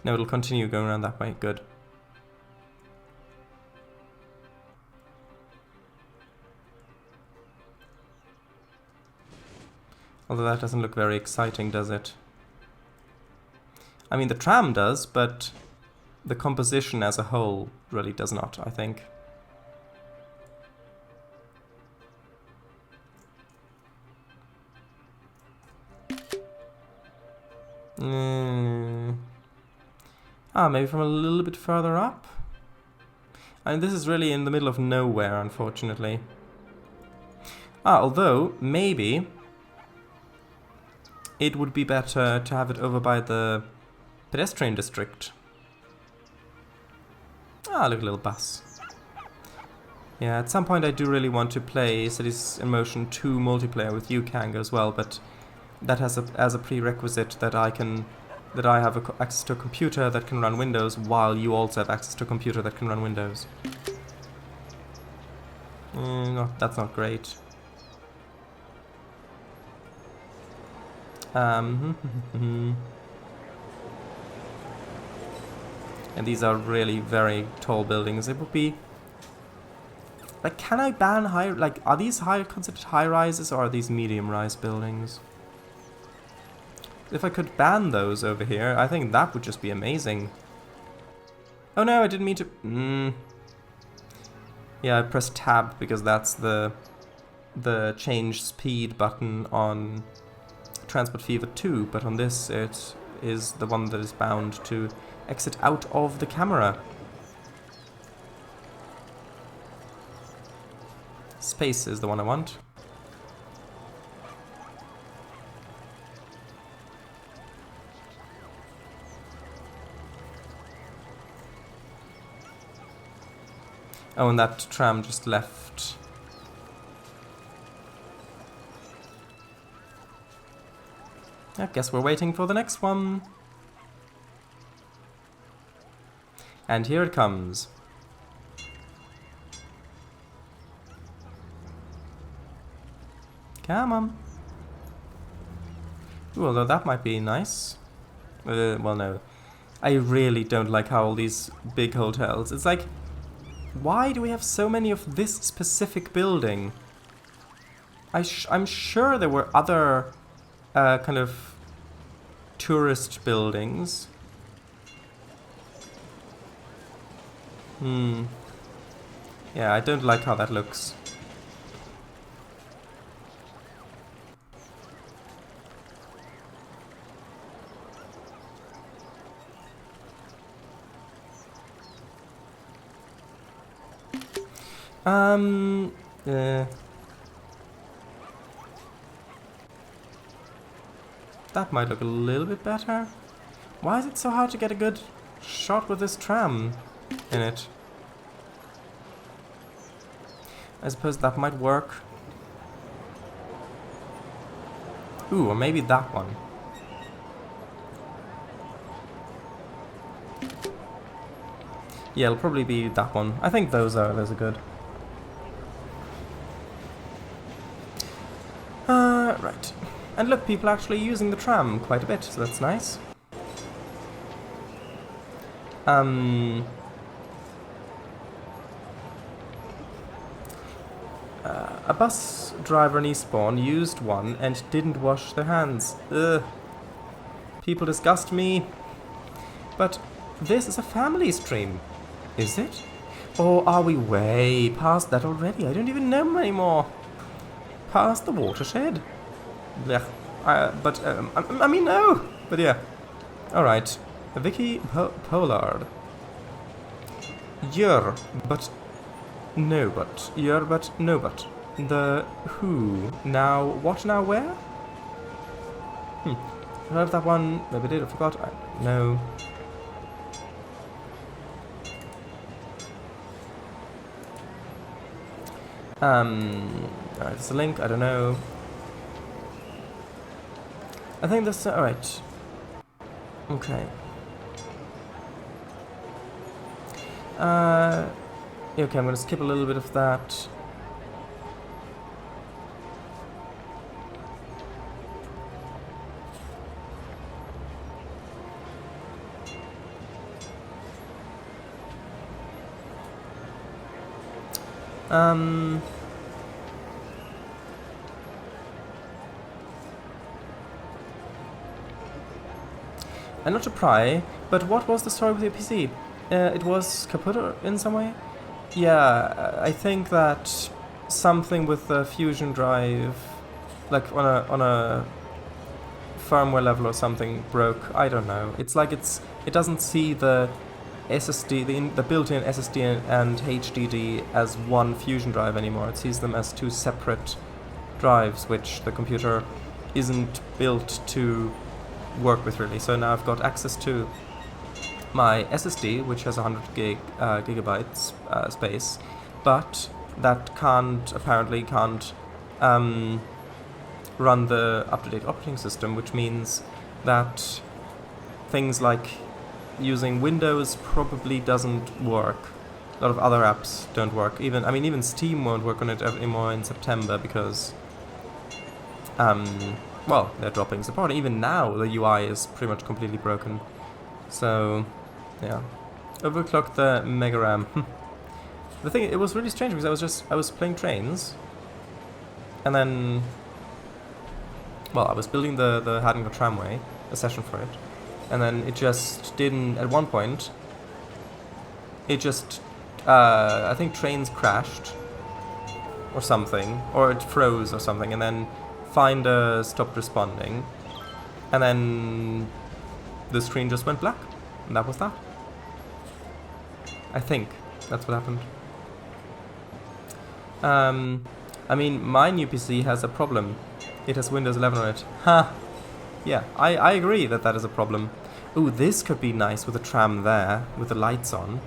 No, it'll continue going around that way. Good. Although that doesn't look very exciting, does it? I mean, the tram does, but the composition as a whole really does not, I think. Maybe from a little bit further up? I mean, this is really in the middle of nowhere, unfortunately. Although, maybe it would be better to have it over by the pedestrian district. Look, a little bus. Yeah, at some point I do really want to play Cities in Motion 2 multiplayer with you, Kang, as well, but that has as a prerequisite that I have access to a computer that can run Windows, while you also have access to a computer that can run Windows. No, that's not great. And these are really very tall buildings. It would be... Like, can I ban high... Like, are these considered high-rises, or are these medium-rise buildings? If I could ban those over here, I think that would just be amazing. Oh no, I didn't mean to... Yeah, I pressed tab because that's the change speed button on Transport Fever 2, but on this it is the one that is bound to exit out of the camera. Space is the one I want. Oh, and that tram just left. I guess we're waiting for the next one. And here it comes. Come on. Ooh, although that might be nice. Well, no. I really don't like how all these big hotels... It's like... Why do we have so many of this specific building? I'm sure there were other kind of tourist buildings. Yeah, I don't like how that looks. That might look a little bit better. Why is it so hard to get a good shot with this tram in it? I suppose that might work. Ooh, or maybe that one. Yeah, it'll probably be that one. I think those are good. Right. And look, people are actually using the tram quite a bit, so that's nice. A bus driver in Eastbourne used one and didn't wash their hands. Ugh. People disgust me. But this is a family stream. Is it? Or are we way past that already? I don't even know anymore. Past the watershed? Blech. I mean, no. But yeah. Alright. Vicky Pollard. You're, but no, but. You're, but no, but. The who. Now, what, now, where? Heard of that one? Maybe I did, I forgot. No. Alright, there's a link, I don't know. I think that's alright. Okay. Okay, I'm gonna skip a little bit of that. And not to pry, but what was the story with your PC? It was kaput in some way? Yeah, I think that something with the fusion drive, like on a firmware level or something, broke. I don't know. It's like it doesn't see the SSD, the built-in SSD and HDD as one fusion drive anymore. It sees them as two separate drives, which the computer isn't built to work with really. So now I've got access to my SSD, which has 100 gigabytes space, but that apparently can't run the up-to-date operating system, which means that things like using Windows probably doesn't work. A lot of other apps don't work. Even Steam won't work on it anymore in September because well, they're dropping support. Even now, the UI is pretty much completely broken. So, yeah. Overclocked the Mega RAM. The thing, it was really strange because I was playing trains, and then, well, I was building the Haddon tramway, a session for it, and then it just didn't, at one point, it just, I think trains crashed, or something, or it froze or something, and then Finder stopped responding, and then the screen just went black, and that was that. I think that's what happened. I mean, my new PC has a problem. It has Windows 11 on it. Ha! Yeah, I agree that is a problem. Ooh, this could be nice with a tram there, with the lights on.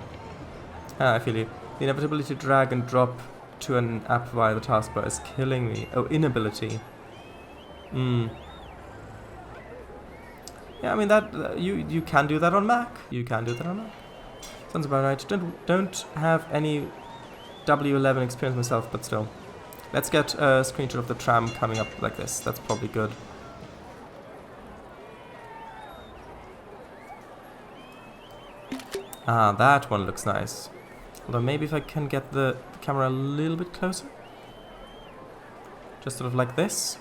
I feel you. The inevitability to drag and drop to an app via the taskbar is killing me. Oh, inability. Yeah, I mean that you can do that on Mac. You can do that on Mac. Sounds about right. Don't have any W11 experience myself, but still. Let's get a screenshot of the tram coming up like this. That's probably good. Ah, that one looks nice. Although maybe if I can get the camera a little bit closer. Just sort of like this.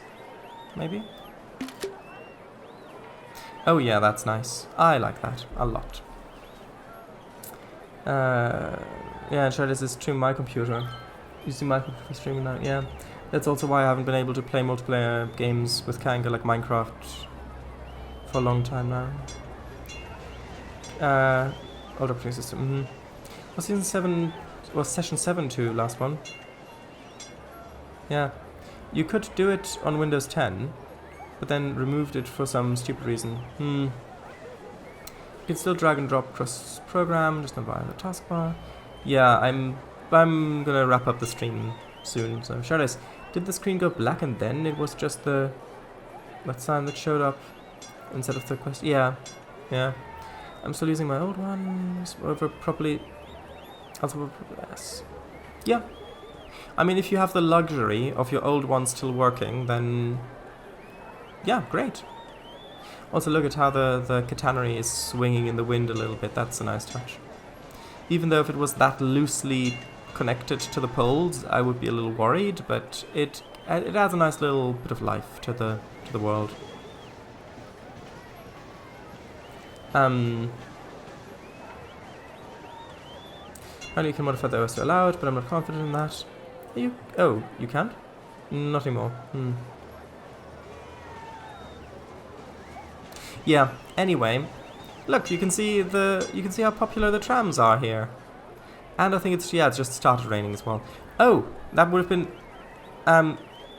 Maybe? Oh yeah, that's nice. I like that a lot. Yeah, try this is stream my computer. Using my computer for streaming now, yeah. That's also why I haven't been able to play multiplayer games with Kanga like Minecraft for a long time now. Old operating system, Was season 7, was session 7 too, last one? Yeah. You could do it on Windows 10, but then removed it for some stupid reason. You can still drag and drop across program, just not via the taskbar. Yeah, I'm gonna wrap up the stream soon, so Shadows, did the screen go black and then it was just the sign that showed up instead of the question? Yeah. I'm still using my old ones over properly. Yes. Yeah. I mean, if you have the luxury of your old ones still working, then yeah, great. Also, look at how the catenary is swinging in the wind a little bit. That's a nice touch. Even though if it was that loosely connected to the poles, I would be a little worried. But it adds a nice little bit of life to the world. Apparently you can modify the OS to allow it, but I'm not confident in that. Oh, you can't? Not anymore. Yeah, anyway. Look, you can see how popular the trams are here. And I think it's just started raining as well. Oh, that would have been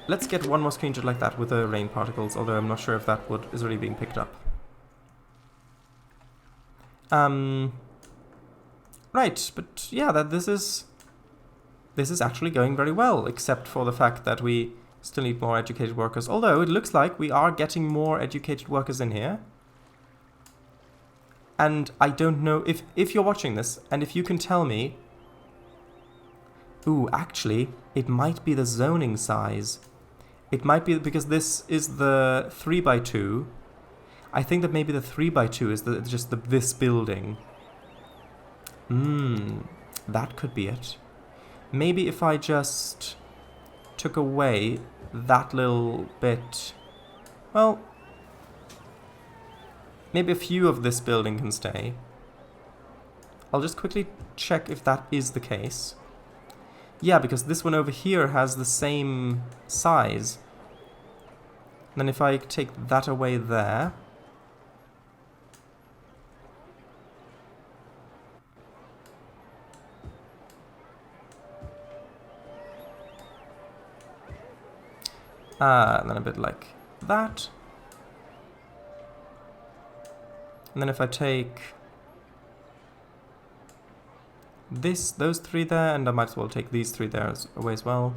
let's get one more screenshot like that with the rain particles, although I'm not sure if that is really being picked up. Right, but yeah, this is actually going very well, except for the fact that we still need more educated workers. Although it looks like we are getting more educated workers in here. And I don't know if you're watching this, and if you can tell me... Ooh, actually, it might be the zoning size. It might be because this is the 3x2. I think that maybe the 3x2 is just this building. That could be it. Maybe if I just took away that little bit... Well, maybe a few of this building can stay. I'll just quickly check if that is the case. Yeah, because this one over here has the same size. And then if I take that away there... and then a bit like that. And then if I take those three there, and I might as well take these three there away as well.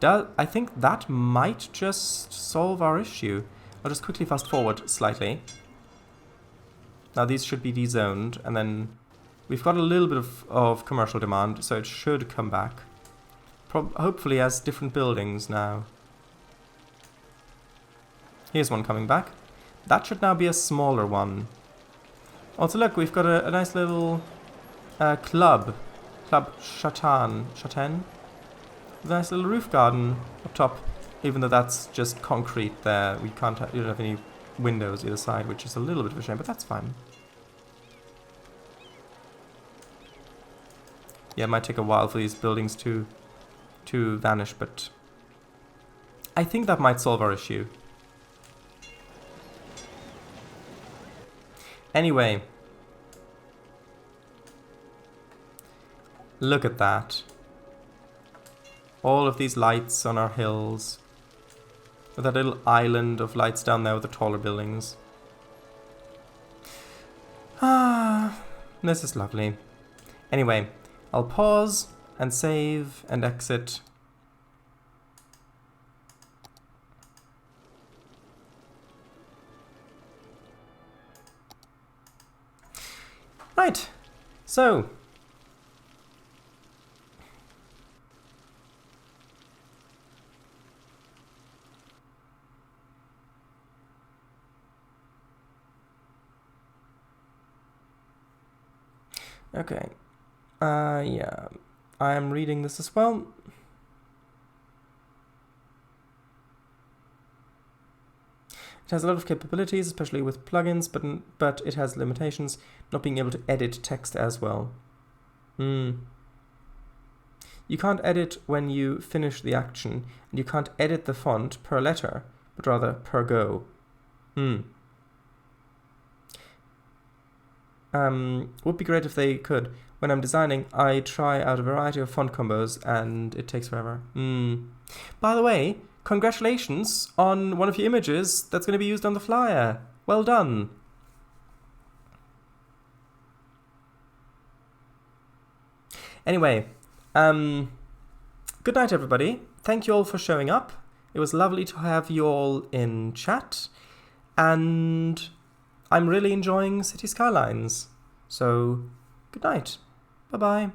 I think that might just solve our issue. I'll just quickly fast forward slightly. Now these should be dezoned, and then we've got a little bit of commercial demand, so it should come back. Hopefully as different buildings now. Here's one coming back. That should now be a smaller one. Also look, we've got a nice little Club Chatan. A nice little roof garden up top. Even though that's just concrete there. We don't have any windows either side, which is a little bit of a shame, but that's fine. Yeah, it might take a while for these buildings to vanish, but I think that might solve our issue. Anyway, look at that. All of these lights on our hills. With that little island of lights down there with the taller buildings. Ah, this is lovely. Anyway, I'll pause and save and exit. Right, so okay, yeah, I am reading this as well. It has a lot of capabilities, especially with plugins, but it has limitations, not being able to edit text as well. You can't edit when you finish the action, and you can't edit the font per letter, but rather per go. Would be great if they could. When I'm designing, I try out a variety of font combos, and it takes forever. By the way, congratulations on one of your images that's going to be used on the flyer. Well done. Anyway, good night, everybody. Thank you all for showing up. It was lovely to have you all in chat, and I'm really enjoying City Skylines. So, good night. Bye-bye.